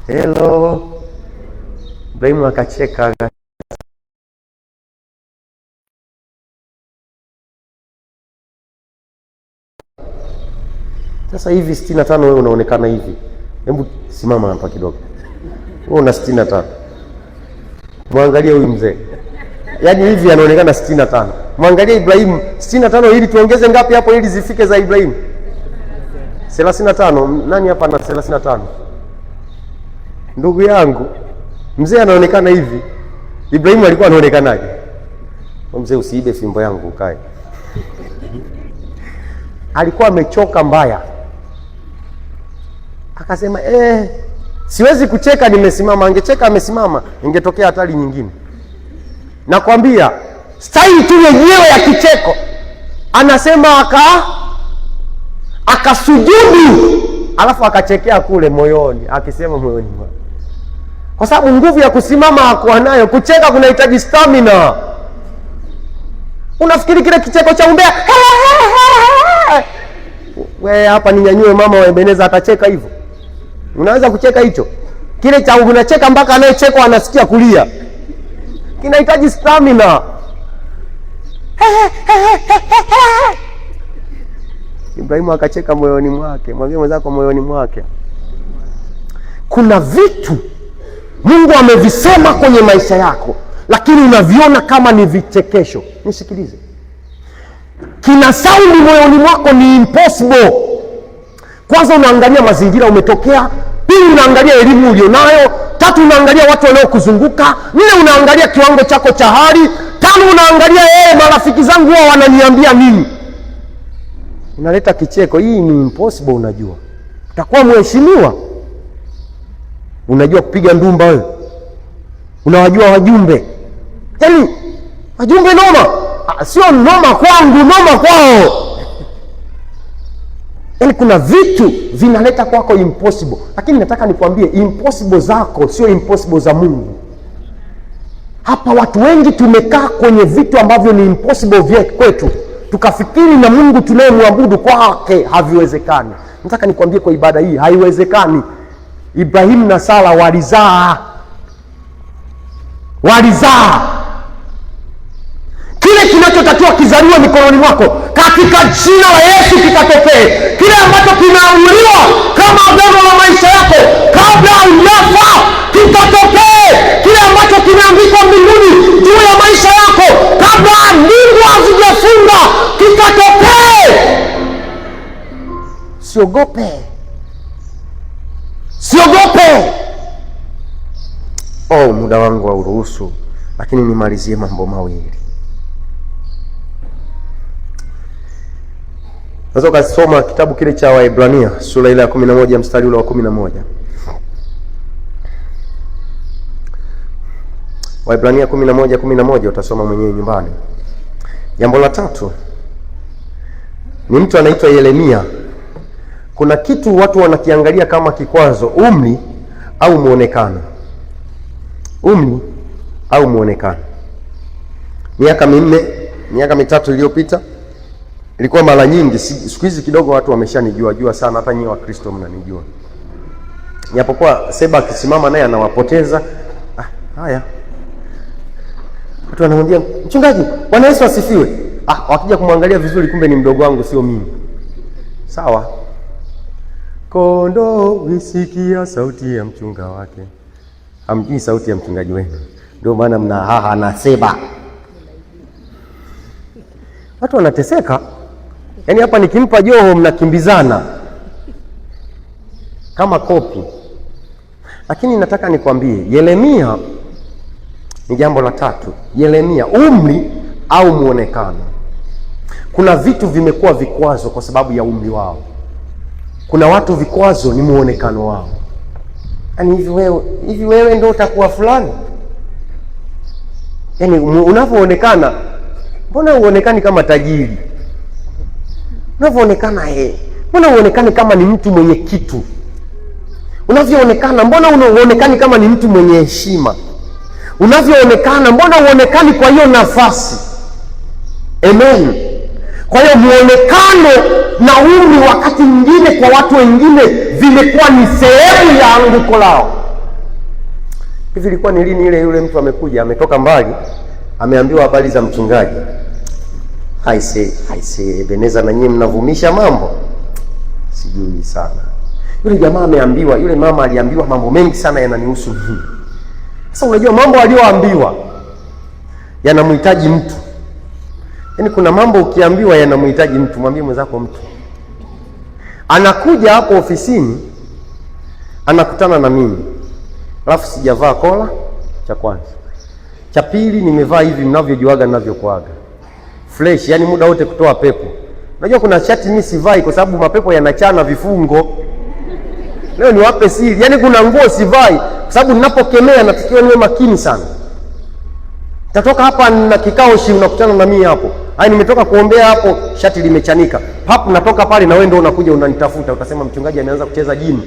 Hello. Ibrahimu akacheka. Sasa hivi 65 wewe unaonekana hivi. Hebu simama hapa kidogo. Wewe una 65. Muangalie huyu mzee. Yaani hivi anaonekana 65. Muangalie Ibrahimu 65, ili tuongeze ngapi hapo ili zifike za Ibrahimu? 35. Nani hapa na 35? Ndugu yangu, mzee anaonekana hivi. Ibrahimu alikuwa anaonekanaje? Mzee, usiibe fimbo yangu, ukae. Alikuwa amechoka mbaya. Akasema siwezi kucheka nimesimama. Angecheka amesimama ingetokea hatari nyingine. Nakwambia staili tu yenyewe ya kicheko. Anasema akasujudu, alafu akachekea kule moyoni, akisema moyoni mwake. Kwa sababu nguvu ya kusimama hakuwa nayo. Kucheka kunahitaji stamina. Unafikiri kile kicheko cha umbea wewe hapa ninyanyue mama wa Ebeneza atacheka hivyo? Unaweza kucheka hicho? Kile cha unacheka mpaka anayecheka anasikia kulia. Kinahitaji stamina. Ibrahimu akacheka moyoni mwake. Mwambie mwenzako moyoni mwake. Kuna vitu Mungu amevisema kwenye maisha yako, lakini unaviona kama ni vichekesho. Nisikilize. Kina saundi moyoni mwako ni impossible. Kwanza unaangalia mazingira umetokea, pili unaangalia elimu ulionayo, tatu unaangalia watu wanaokuzunguka, nne unaangalia kiwango chako cha hali, tano Alafu unaangalia marafiki zangu wao wananiambia nini. Inaleta kicheko. Hii ni impossible. Unajua utakuwa mheshimiwa, unajua kupiga ndumba wewe, unawajua wajumbe. Yaani wajumbe noma. Sio noma kwangu, noma kwao. Yaani kuna vitu vinaleta kwako impossible. Lakini nataka nikwambie impossible zako sio impossible za Mungu. Hapa watu wengi tumekaa kwenye vitu ambavyo ni impossible kwetu, tukafikiri na Mungu tunayemwabudu kwake haviwezekani. Nataka nikwambie kwa ibada hii haiwezekani. Ibrahimu na Sara walizaa. Kile kinachotakiwa kizaliwe mikononi mwako, katika jina la Yesu kikatokee. Kile ambacho kimeamriwa kama agano la maisha yako kabla hujafa kikatokee. Kile ambacho kimeandikwa mbinguni juu ya maisha yako kabla mbingu hazijafunga kikatokee. Siogope. Muda wangu hauruhusu, lakini nimalizie mambo mawili. Unaweza kusoma kitabu kile cha Waebrania sura ile ya 11 mstari ule wa 11. Waebrania 11:11 utasoma mwenyewe nyumbani. Jambo la tatu ni mtu anaitwa Yeremia. Kuna kitu watu wanakiangalia kama kikwazo, umri au muonekano. Miaka mitatu iliyopita ilikuwa mara nyingi. Siku hizi kidogo watu wameshanijua sana, hata nyinyi Wakristo mnanijua. Japokuwa Seba akisimama naye anawapoteza. Haya. Watu wanamwambia, "Mchungaji, Bwana Yesu asifiwe." Wakija kumwangalia vizuri kumbe ni mdogo wangu, sio mimi. Sawa. Kondoo wisikia sauti ya mchunga wake. Hamjui sauti ya mchungaji wenu. Ndio maana mna na Seba. Watu wanateseka. Yaani hapa nikimpa Joho mnakimbizana kama kopi. Lakini nataka nikwambie, Yeremia ni jambo la tatu. Yeremia, umri au muonekano. Kuna vitu vimekuwa vikwazo kwa sababu ya umri wao. Kuna watu vikwazo ni muonekano wao. Yaani hivi wewe ndio utakuwa fulani? Yaani unavyoonekana, mbona uonekani kama tajiri? Unavyoonekana mbona uonekani kama ni mtu mwenye kitu? Unavyoonekana, mbona unaonekani kama ni mtu mwenye heshima? Unavyoonekana, mbona uonekani kwa hiyo nafasi? Amen. Kwa hiyo muonekano na umri wakati mwingine kwa watu wengine vimekuwa ni sehemu ya anguko lao. Hivi ilikuwa ni lini ile yule mtu amekuja, ametoka mbali, ameambiwa habari za mchungaji. Haise, Beneza na nyinyi mnavumisha mambo. Sijui sana. Yule jamaa ameambiwa, yule mama aliambiwa mambo mengi sana yananihusu mimi. Sasa unajua mambo aliyoambiwa yanamhitaji mtu. Yaani kuna mambo ukiambiwa yanamhitaji mtu, mwambie mwenzako mtu. Anakuja hapo ofisini, anakutana na mimi. Alafu sijavaa kola, cha kwanza. Cha pili nimevaa hivi mnavyojuaga ninavyokuaga. Fresh, yani muda wote kutoa pepo. Unajua kuna shati mimi sivai kwa sababu mapepo yanachana vifungo. Leo niwape siri. Yaani kuna nguo sivai kwa sababu ninapokemea natakiwa niwe makini sana. Tatoka hapa na kikao unakutana na mimi hapo. Nimetoka kuombea hapo, shati limechanika. Hapo natoka pale na wewe ndio unakuja unanitafuta, utasema mchungaji ameanza kucheza gym.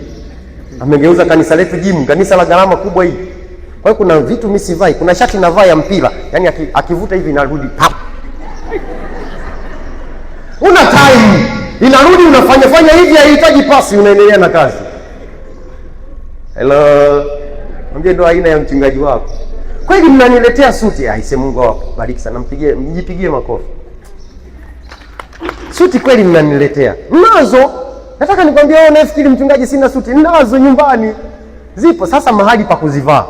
Amegeuza kanisa letu gym, kanisa la gharama kubwa hii. Kwa hiyo kuna vitu mimi sivai, kuna shati navaa ya mpira. Yaani akivuta hivi inarudi pap. Una time, inarudi unafanya hivi, haihitaji pasi, unaendelea na kazi. Hello. Mwambie ndo aina ya mchungaji wako. Kweli mnaniletea suti, aise Mungu awabariki sana, mjipigie makofi. Suti kweli mnaniletea. Nazo. Nataka nikwambie wewe unafikiri mchungaji sina suti, nazo nyumbani. Zipo, sasa mahali pa kuzivaa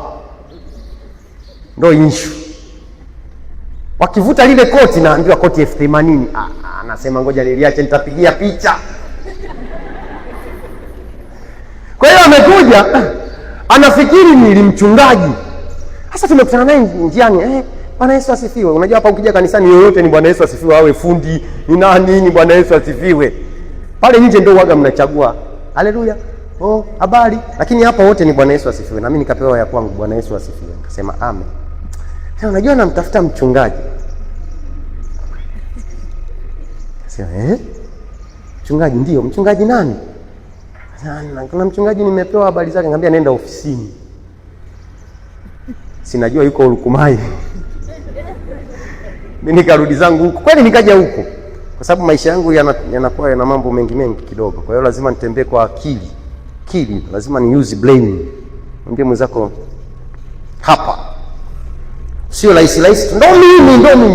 ndio issue. Wakivuta lile koti naambiwa koti 80,000. Anasema ngoja niliache nitapigia picha. Kwa hiyo amekuja anafikiri ni mchungaji. Sasa tumekutana naye njiani, Bwana Yesu asifiwe. Unajua hapa ukija kanisani yoyote ni Bwana Yesu asifiwe, awe fundi, ni nani, ni Bwana Yesu asifiwe. Pale nje ndio waga mnachagua. Haleluya. Oh, habari. Lakini hapa wote ni Bwana Yesu asifiwe. Na mimi nikapewa ya kwangu Bwana Yesu asifiwe. Nikasema amen. Sasa unajua namtafuta mchungaji. Sasa mchungaji ndio, mchungaji nani? Kuna mchungaji nimepewa habari zake, ngambia nenda ofisini. Sinajua yuko Ulukumai. Mimi nikarudi zangu huko. Kweli nikaja huko. Kwa sababu maisha yangu yanakuwa yana mambo mengi kidogo. Kwa hiyo lazima nitembee kwa akili. Lazima ni use brain. Mwambie mwenzako hapa. Sio rahisi.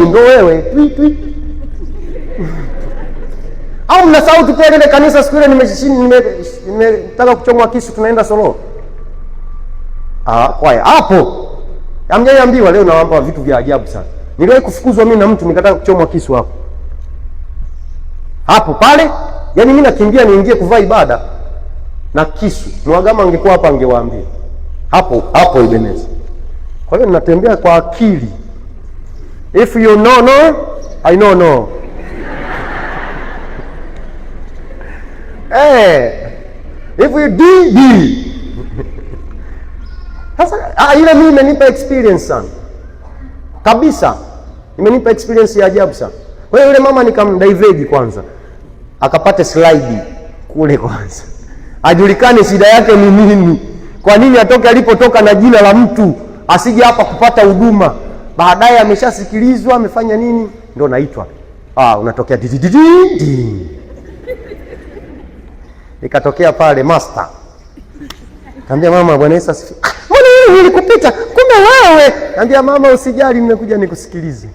Ndo wewe. Au mnasahau tupia ile kanisa siku ile nimetaka kuchomwa kisu tunaenda Solo. Kwaya hapo. Hamjaiambiwa leo nawaambia vitu vya ajabu sana. Niliwahi kufukuzwa mimi na mtu nikataka kuchomwa kisu hapo. Hapo pale, yani mimi nakimbia niingie kuvaa ibada na kisu. Mwagama angekuwa hapa angewaambia. Hapo Ebeneza. Kwa hiyo ninatembea kwa akili. If you know no, I know no. If you do. Sasa ile mimi imenipa experience sana. Kabisa. Imenipa experience ya ajabu sana. Kwa hiyo yule mama nikamdivide kwanza. Akapata slide kule kwanza. Ajulikane shida yake ni nini. Kwa nini atoke alipotoka na jina la mtu, asije hapa kupata huduma. Baadaye ameshasikilizwa, amefanya nini? Ndio naitwa. Unatokea di. Ikatokea pale master. Kaambia mama Bwana Yesu asifiwe. Mbona nilikupita? Kumbe wewe. Kaambia mama usijali, nimekuja nikusikilize.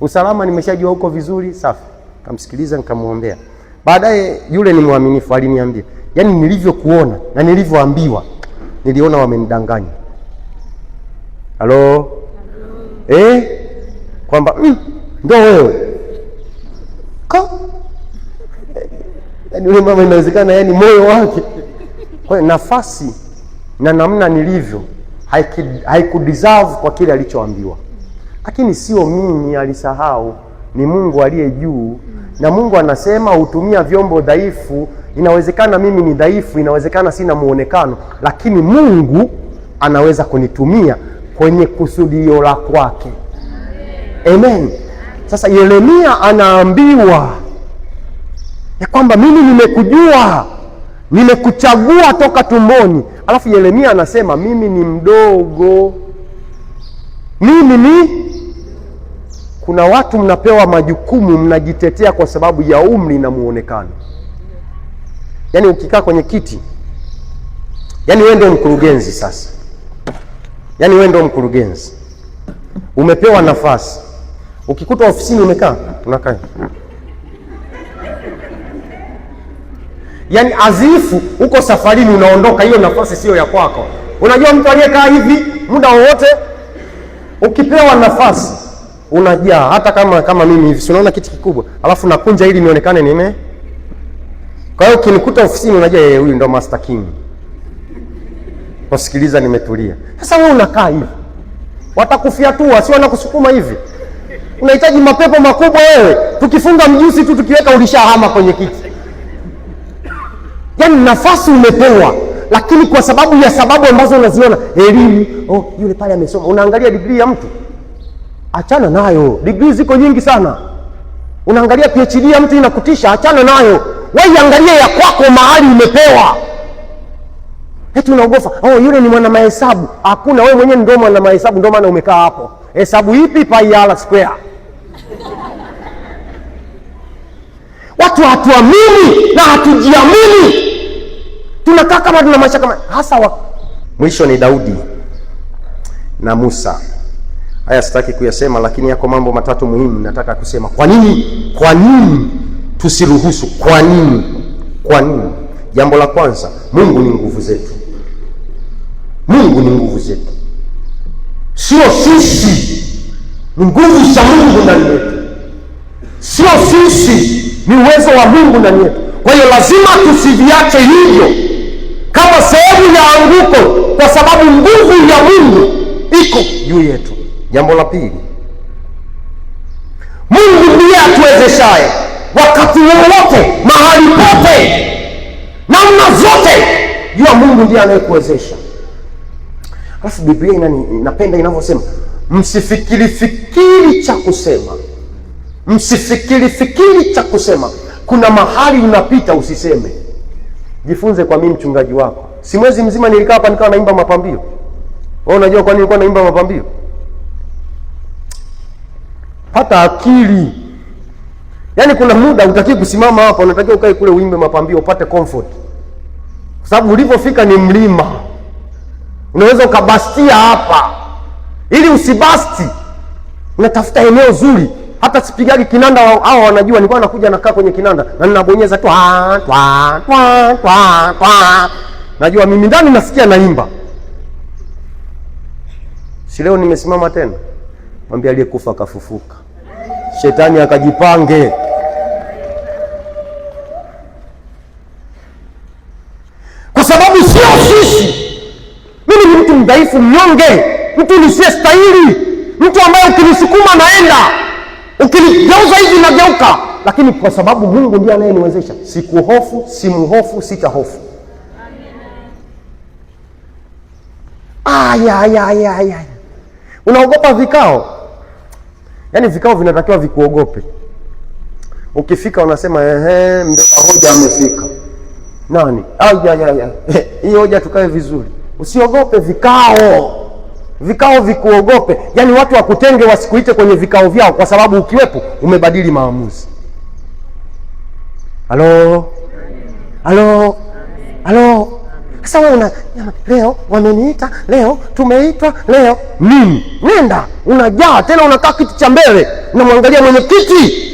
Usalama nimeshajua huko vizuri, safi. Kamsikiliza nikamuombea. Baadaye yule ni mwaminifu aliniambia, yaani nilivyokuona na nilivyoambiwa, niliona wamenidanganya. Halo? Kwamba ndio wewe. Yaani yule mama inawezekana yani moyo wake. Kwa hiyo nafasi na namna nilivyo haikudeserve kwa kile alichoambiwa. Lakini sio mimi alisahau, ni Mungu aliye juu. Na Mungu anasema hutumia vyombo dhaifu. Inawezekana mimi ni dhaifu, inawezekana sina muonekano, lakini Mungu anaweza kunitumia kwenye kusudio la kwake. Amen. Sasa Yeremia anaambiwa ya kwamba mimi nimekujua, nimekuchagua toka tumboni. Alafu Yeremia anasema mimi ni mdogo. Kuna watu mnapewa majukumu, mnajitetea kwa sababu ya umri na muonekano. Yaani ukikaa kwenye kiti, yaani wewe ndio mkurugenzi sasa. Yaani wewe ndio mkurugenzi. Umepewa nafasi. Ukikuta ofisini umekaa, unakaa. Yaani azifu uko safarini unaondoka, hiyo nafasi sio ya kwako. Unajua mtu aliyekaa hivi muda wote, ukipewa nafasi unajaa. Hata kama mimi hivi, unaona kiti kikubwa, alafu nakunja ili nionekane Kwa hiyo ukinikuta ofisini unajua huyu ndo Master King. Wasikiliza nimetulia. Sasa wewe unakaa hivi. Watakufia tu, sio wanakusukuma hivi. Unahitaji mapepo makubwa wewe. Tukifunga mjusi tu tukiweka ulishahama kwenye kiti. Yaani nafasi umepewa, lakini kwa sababu ambazo unaziona, elimu, yule pale amesoma. Unaangalia degree ya mtu. Achana nayo. Degree ziko nyingi sana. Unaangalia PhD ya mtu inakutisha, achana nayo. Wewe angalia ya kwako mahali umepewa. Eti unaogopa, yule ni mwana mahesabu. Hakuna, wewe mwenyewe ndio mwana mahesabu, ndio maana umekaa hapo. Hesabu ipi? Pi r square. Watu hatuamini na hatujiamini. Tunakaa kama tuna maisha kama hasa mwisho ni Daudi na Musa. Haya sitaki kuyasema, lakini yako mambo matatu muhimu nataka kusema. Kwa nini tusiruhusu? Kwa nini? Jambo la kwanza, Mungu ni nguvu zetu. Mungu ni nguvu zetu. Sio sisi. Ni nguvu za Mungu ndani yetu. Sio sisi, ni uwezo wa Mungu ndani yetu. Kwa hiyo lazima tusiviache hivyo kama sehemu ya anguko, kwa sababu nguvu ya Mungu iko juu yetu. Jambo la pili, Mungu ndiye atuwezeshaye wakati wowote, mahali pote, namna zote. Jua Mungu ndiye anayekuwezesha. Alafu Biblia napenda inavyosema, msifikiri cha kusema. Msifikiri cha kusema. Kuna mahali unapita usiseme. Jifunze kwa mimi mchungaji wako. Si mwezi mzima nilikaa hapa nikawa naimba mapambio. Wewe unajua kwa nini nilikuwa naimba mapambio? Pata akili. Yaani kuna muda utaki kusimama hapa, unatakiwa ukae kule uimbe mapambio upate comfort. Kwa sababu ulipofika ni mlima. Unaweza ukabastia hapa. Ili usibasti, unatafuta eneo zuri. Hata sipigagi kinanda, hao wanajua nilikuwa nakuja nakaa kwenye kinanda na ninabonyeza twa twa twa twa twa. Najua mimi ndani nasikia naimba. Si leo nimesimama tena. Mwambie aliyekufa akafufuka. Shetani akajipange. Kwa sababu sio sisi. Mimi ni mtu mdhaifu, mnyonge, mtu nisiyestahili, mtu ambaye ukinisukuma naenda, ukinigeuza hivi nageuka. Lakini kwa sababu Mungu ndiye anayeniwezesha, sikuhofu, simhofu, sitahofu. Aya. Unaogopa vikao? Yaani vikao vinatakiwa vikuogope. Ukifika unasema mbeba hoja amefika. Nani? Aya. Hii hoja tukae vizuri. Usiogope vikao. Vikao vikuogope. Yaani watu wakutenge, wasikuite kwenye vikao vyao kwa sababu ukiwepo umebadili maamuzi. Halo. Sasa wewe leo wameniita, leo tumeitwa, leo nini? Nenda, unajaa tena unakaa kiti cha mbele, unamwangalia mwenye kiti.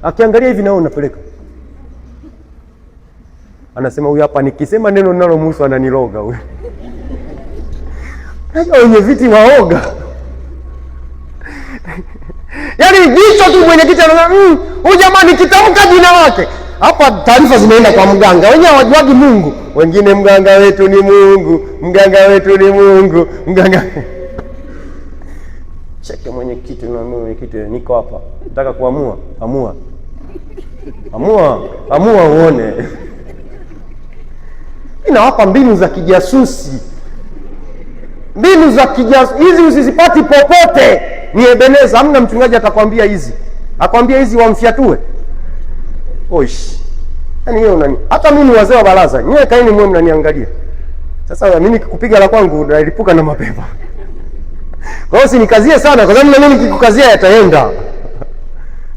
Akiangalia hivi nao unapeleka. Anasema huyu hapa nikisema neno ninalomhusu ananiroga huyu. Najua wenye viti waoga. Yaani jicho tu mwenye kiti anasema huyu jamani kitamka jina lake. Hapa taarifa zinaenda kwa mganga. Wenyewe hawajuagi Mungu. Wengine mganga wetu ni Mungu, mganga wetu ni Mungu, mganga. Cheke mwenye kiti na mwenye kiti, niko hapa. Nataka kuamua, amua uone. Inawapa mbinu za kijasusi. Mbinu za kijasusi hizi usizipati popote. Ni Ebeneza, hamna mchungaji atakwambia hizi. Akwambia hizi wamfiatue. Oish. Yaani hiyo nani? Hata mimi wazee wa baraza, nyewe kaeni mwe mnaniangalia. Sasa mimi nikikupiga la kwangu nalipuka na mapepo. Kwa hiyo usinikazie sana kwa sababu mimi nikikukazia yataenda.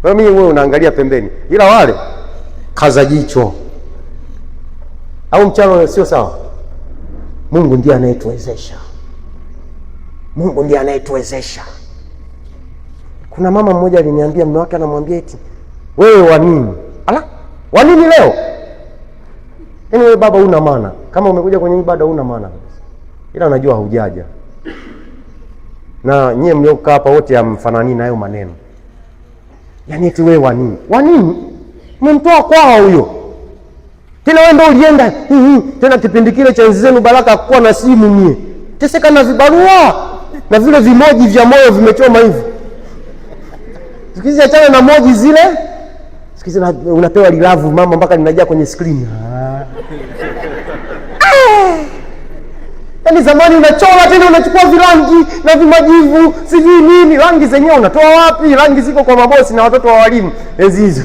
Kwa mimi wewe unaangalia pembeni. Ila wale kaza jicho. Au mchano sio sawa. Mungu ndiye anayetuwezesha. Mungu ndiye anayetuwezesha. Kuna mama mmoja aliniambia, mume wake anamwambia eti, wewe wa nini? Ala, wa nini leo? Yaani wewe baba una maana. Kama umekuja kwenye ibada una maana. Ila unajua hujaja. Na nyie mliokaa hapa wote hamfanani na hayo maneno. Yaani eti wewe wa nini? Wa nini? Umemtoa kwao huyo. Tena wewe ndio ulienda. Tena kipindi kile cha enzi zenu Baraka hakuwa na simu mie. Teseka na vibarua na vile vimoji vya moyo vimechoma hivi. Sikizi achana na moji zile. Sikizi unapewa lilavu mama mpaka linajaa kwenye screen. Yaani zamani unachora tena unachukua virangi na vimajivu, sijui nini, rangi zenyewe unatoa wapi? Rangi ziko kwa mabosi na watoto wa walimu. Enzi hizo.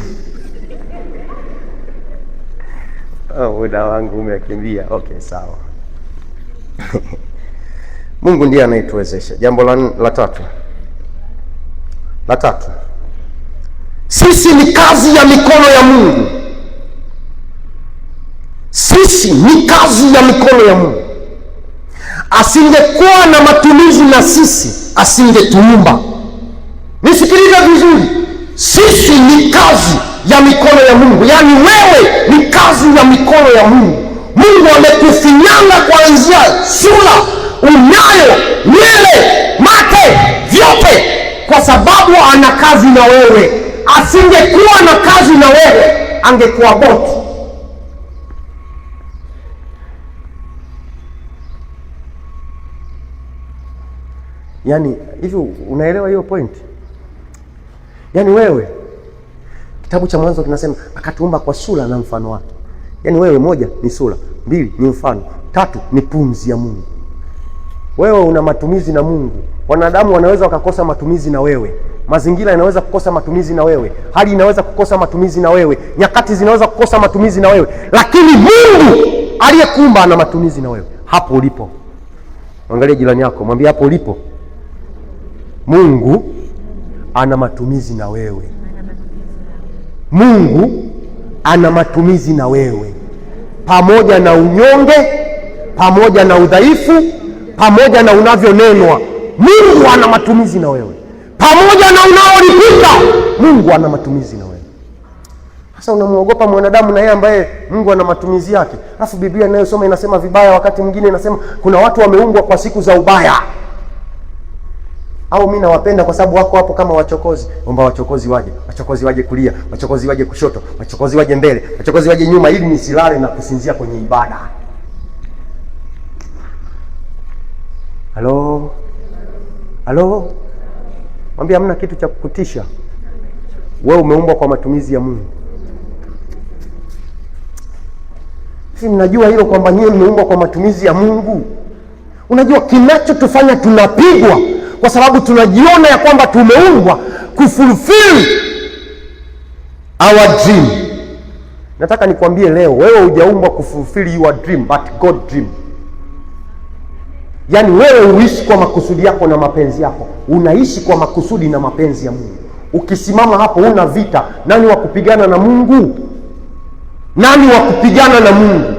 Muda wangu umekimbia. Okay, sawa. Mungu ndiye anayetuwezesha. Jambo la tatu. Sisi ni kazi ya mikono ya Mungu. Sisi ni kazi ya mikono ya Mungu. Asingekuwa na matumizi na sisi, asingetuumba. Nisikilize vizuri. Sisi ni kazi ya mikono ya Mungu. Yaani wewe ni kazi ya mikono ya Mungu. Mungu amekufinyanga kuanzia sura, unyayo, nywele, mate, vyote kwa sababu ana kazi na wewe. Asingekuwa na kazi na wewe, angekuwa boti. Yaani hivi unaelewa hiyo point? Yaani wewe, kitabu cha Mwanzo kinasema akatuumba kwa sura na mfano wake. Yaani wewe, moja ni sura, mbili ni mfano, tatu ni pumzi ya Mungu. Wewe una matumizi na Mungu. Wanadamu wanaweza wakakosa matumizi na wewe. Mazingira yanaweza kukosa matumizi na wewe. Hali inaweza kukosa matumizi na wewe. Nyakati zinaweza kukosa matumizi na wewe. Lakini Mungu aliyekuumba ana matumizi na wewe. Hapo ulipo. Angalia jirani yako, mwambie hapo ulipo, Mungu ana matumizi na wewe. Mungu ana matumizi na wewe. Pamoja na unyonge, pamoja na udhaifu, pamoja na unavyonenwa, Mungu ana matumizi na wewe. Pamoja na unaolipika, Mungu ana matumizi na wewe. Sasa unamuogopa mwanadamu na yeye ambaye Mungu ana matumizi yake. Alafu Biblia inayosoma inasema vibaya, wakati mwingine inasema kuna watu wameumbwa kwa siku za ubaya. Au mimi nawapenda kwa sababu wako hapo kama wachokozi. Omba wachokozi waje. Wachokozi waje kulia, wachokozi waje kushoto, wachokozi waje mbele, wachokozi waje nyuma, ili nisilale na kusinzia kwenye ibada. Halo? Halo? Mwambie hamna kitu cha kukutisha. Wewe umeumbwa kwa matumizi ya Mungu. Si mnajua hilo kwamba nyinyi mmeumbwa kwa matumizi ya Mungu? Unajua kinachotufanya tunapigwa kwa sababu tunajiona ya kwamba tumeumbwa kufulfill our dream. Nataka nikwambie leo, wewe hujaumbwa kufulfill your dream, but God dream. Yaani wewe uishi kwa makusudi yako na mapenzi yako. Unaishi kwa makusudi na mapenzi ya Mungu. Ukisimama hapo una vita. Nani wa kupigana na Mungu? Nani wa kupigana na Mungu?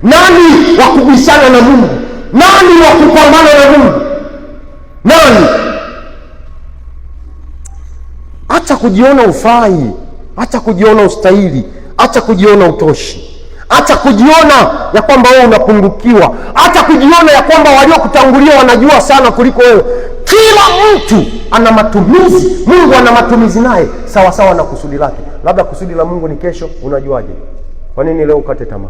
Nani wa kubishana na Mungu? Nani wa kupambana na Mungu? Nani? Acha kujiona ufai. Acha kujiona ustahili. Acha kujiona utoshi. Acha kujiona ya kwamba wewe unapungukiwa. Acha kujiona ya kwamba waliokutangulia wanajua sana kuliko wewe. Kila mtu ana matumizi. Mungu ana matumizi naye sawa sawa na kusudi lake. Labda kusudi la Mungu ni kesho, unajuaje? Kwa nini leo ukate tamaa?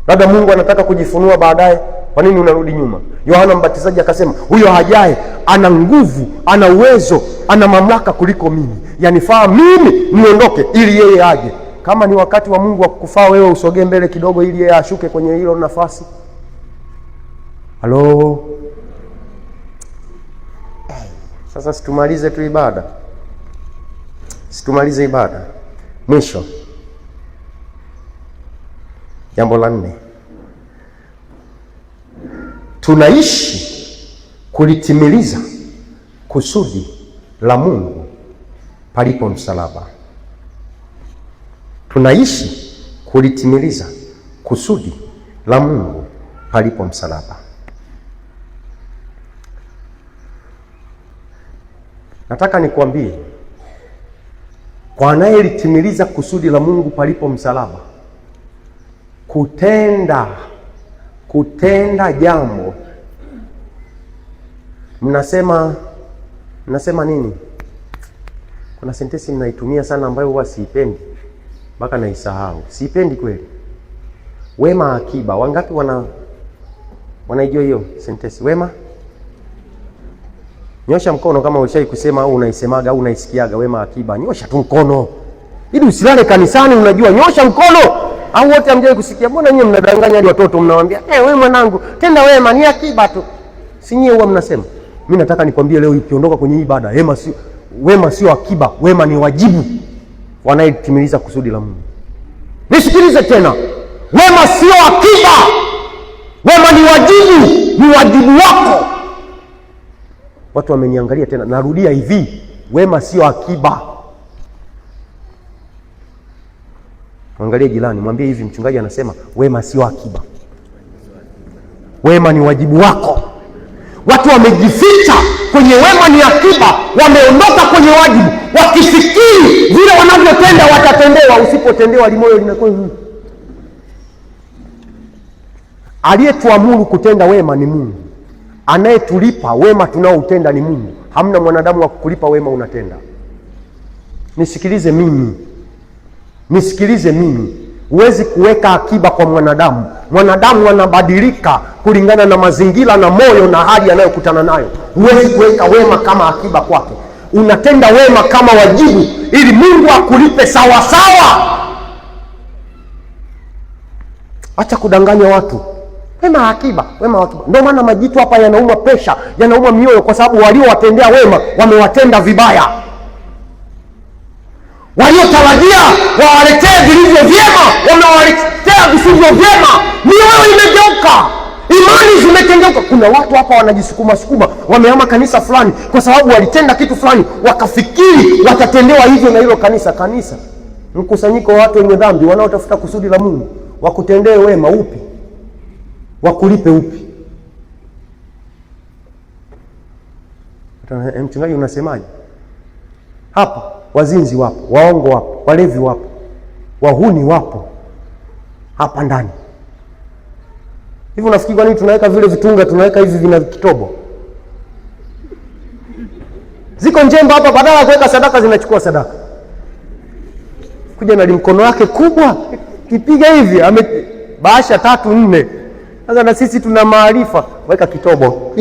Labda Mungu anataka kujifunua baadaye, kwa nini unarudi nyuma? Yohana Mbatizaji akasema, huyo hajaye ana nguvu, ana uwezo, ana mamlaka kuliko mimi. Yanifaa mimi niondoke ili yeye aje. Kama ni wakati wa Mungu wa kukufaa wewe usogee mbele kidogo ili yeye ashuke kwenye hilo nafasi. Halo? Sasa situmalize tu ibada. Situmalize ibada. Mwisho. Jambo la 4. Tunaishi kulitimiliza kusudi la Mungu palipo msalaba. Tunaishi kulitimiliza kusudi la Mungu palipo msalaba. Nataka nikwambie, kwa anayelitimiliza kusudi la Mungu palipo msalaba, kutenda jambo. Mnasema nini? Kuna sentensi mnaitumia sana ambayo huwa siipendi, mpaka naisahau. Siipendi kweli. Wema akiba. Wangapi wanaijua hiyo sentensi? Wema? Nyosha mkono kama ulishai kusema au unaisemaga au unaisikiaga wema akiba. Nyosha tu mkono. Ili usilale kanisani unajua, nyosha mkono. Au wote hamjai kusikia? Mbona nyinyi mnadanganya hadi watoto mnawaambia, wewe mwanangu, tenda wema ni akiba tu. Si nyinyi huwa mnasema? Mimi nataka nikwambie leo ukiondoka kwenye ibada, wema sio akiba, wema ni wajibu wanayetimiliza kusudi la Mungu. Nisikilize tena. Wema sio akiba. Wema ni wajibu, ni wajibu wako. Watu wameniangalia tena. Narudia hivi, wema sio akiba. Angalia jirani, mwambie hivi, mchungaji anasema wema sio akiba. Wema ni wajibu wako. Watu wamejificha kwenye wema ni akiba, wameondoka kwenye wajibu, wakifikiri vile wanavyotenda watatendewa. Usipotendewa limoyo linakuwa hivi. Aliyetuamuru kutenda wema ni Mungu. Anayetulipa wema tunaoutenda ni Mungu. Hamna mwanadamu wa kukulipa wema unatenda. Nisikilize mimi. Huwezi kuweka akiba kwa mwanadamu. Mwanadamu anabadilika kulingana na mazingira na moyo na hali anayokutana nayo. Huwezi kuweka wema kama akiba kwake. Unatenda wema kama wajibu ili Mungu akulipe sawa sawa. Acha kudanganya watu. Wema akiba, wema akiba. Ndio maana majitu hapa yanauma presha, yanauma mioyo, kwa sababu waliowatendea wema wamewatenda vibaya. Waliotarajia wawaletee vilivyo vyema wamewaletea visivyo vyema. Mioyo imegeuka, imani zimekengeuka. Kuna watu hapa wanajisukuma sukuma, wamehama kanisa fulani kwa sababu walitenda kitu fulani, wakafikiri watatendewa hivyo na hilo kanisa. Kanisa mkusanyiko wa watu wenye dhambi wanaotafuta kusudi la Mungu. Wakutendee wema upi? Wakulipe upi? Mchungaji unasemaje? Hapa wazinzi wapo, waongo wapo, walevi wapo, wahuni wapo hapa ndani. Hivi unafikiri kwa nini tunaweka vile vitunga, tunaweka hivi vina kitobo? Ziko njemba hapa, badala ya kuweka sadaka zinachukua sadaka. Kuja na mkono wake kubwa, kipiga hivi, bahasha 3 4. Sasa na sisi tuna maarifa, weka kitobo.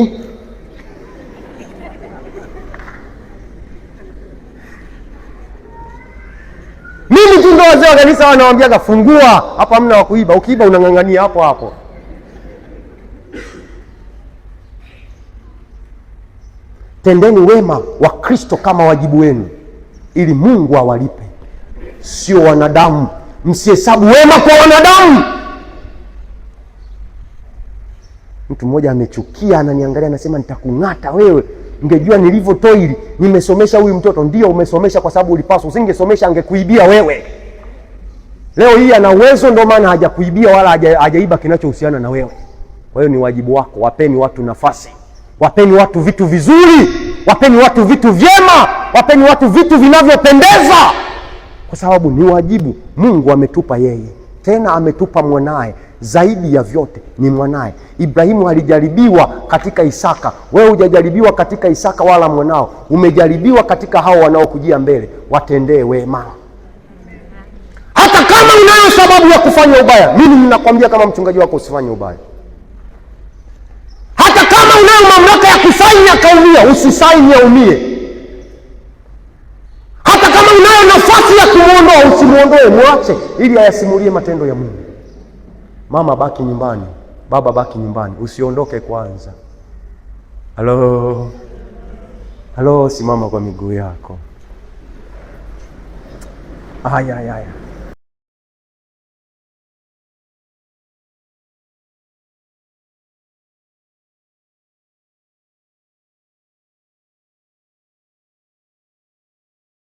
Mimi tu ndo wazee wa kanisa wanawaambiaga fungua, hapa hamna wa kuiba. Ukiiba unang'ang'ania hapo hapo. Tendeni wema wa Kristo kama wajibu wenu ili Mungu awalipe, sio wanadamu. Msihesabu wema kwa wanadamu. Mtu mmoja amechukia, ananiangalia anasema nitakung'ata wewe. Ungejua nilivyo toili, nimesomesha huyu mtoto. Ndio umesomesha kwa sababu ulipaswa, usingesomesha angekuibia wewe. Leo hii ana uwezo, ndio maana hajakuibia wala hajaiba kinachohusiana na wewe. Kwa hiyo ni wajibu wako. Wapeni watu nafasi, wapeni watu vitu vizuri, wapeni watu vitu vyema, wapeni watu vitu vinavyopendeza, kwa sababu ni wajibu. Mungu ametupa yeye, tena ametupa mwanae. Zaidi ya vyote ni mwanae. Ibrahimu alijaribiwa katika Isaka. Wewe hujajaribiwa katika Isaka wala mwanao, umejaribiwa katika hao wanaokujia mbele. Watendee wema hata kama unayo sababu ya kufanya ubaya. Mimi ninakwambia kama mchungaji wako, usifanye ubaya. Hata kama unayo mamlaka ya kusaini akaumia, usisaini aumie. Hata kama unayo nafasi ya kumuondoa, usimuondoe, muache ili ayasimulie matendo ya Mungu. Mama baki nyumbani, baba baki nyumbani, usiondoke kwanza. Halo, simama kwa miguu yako. Haya.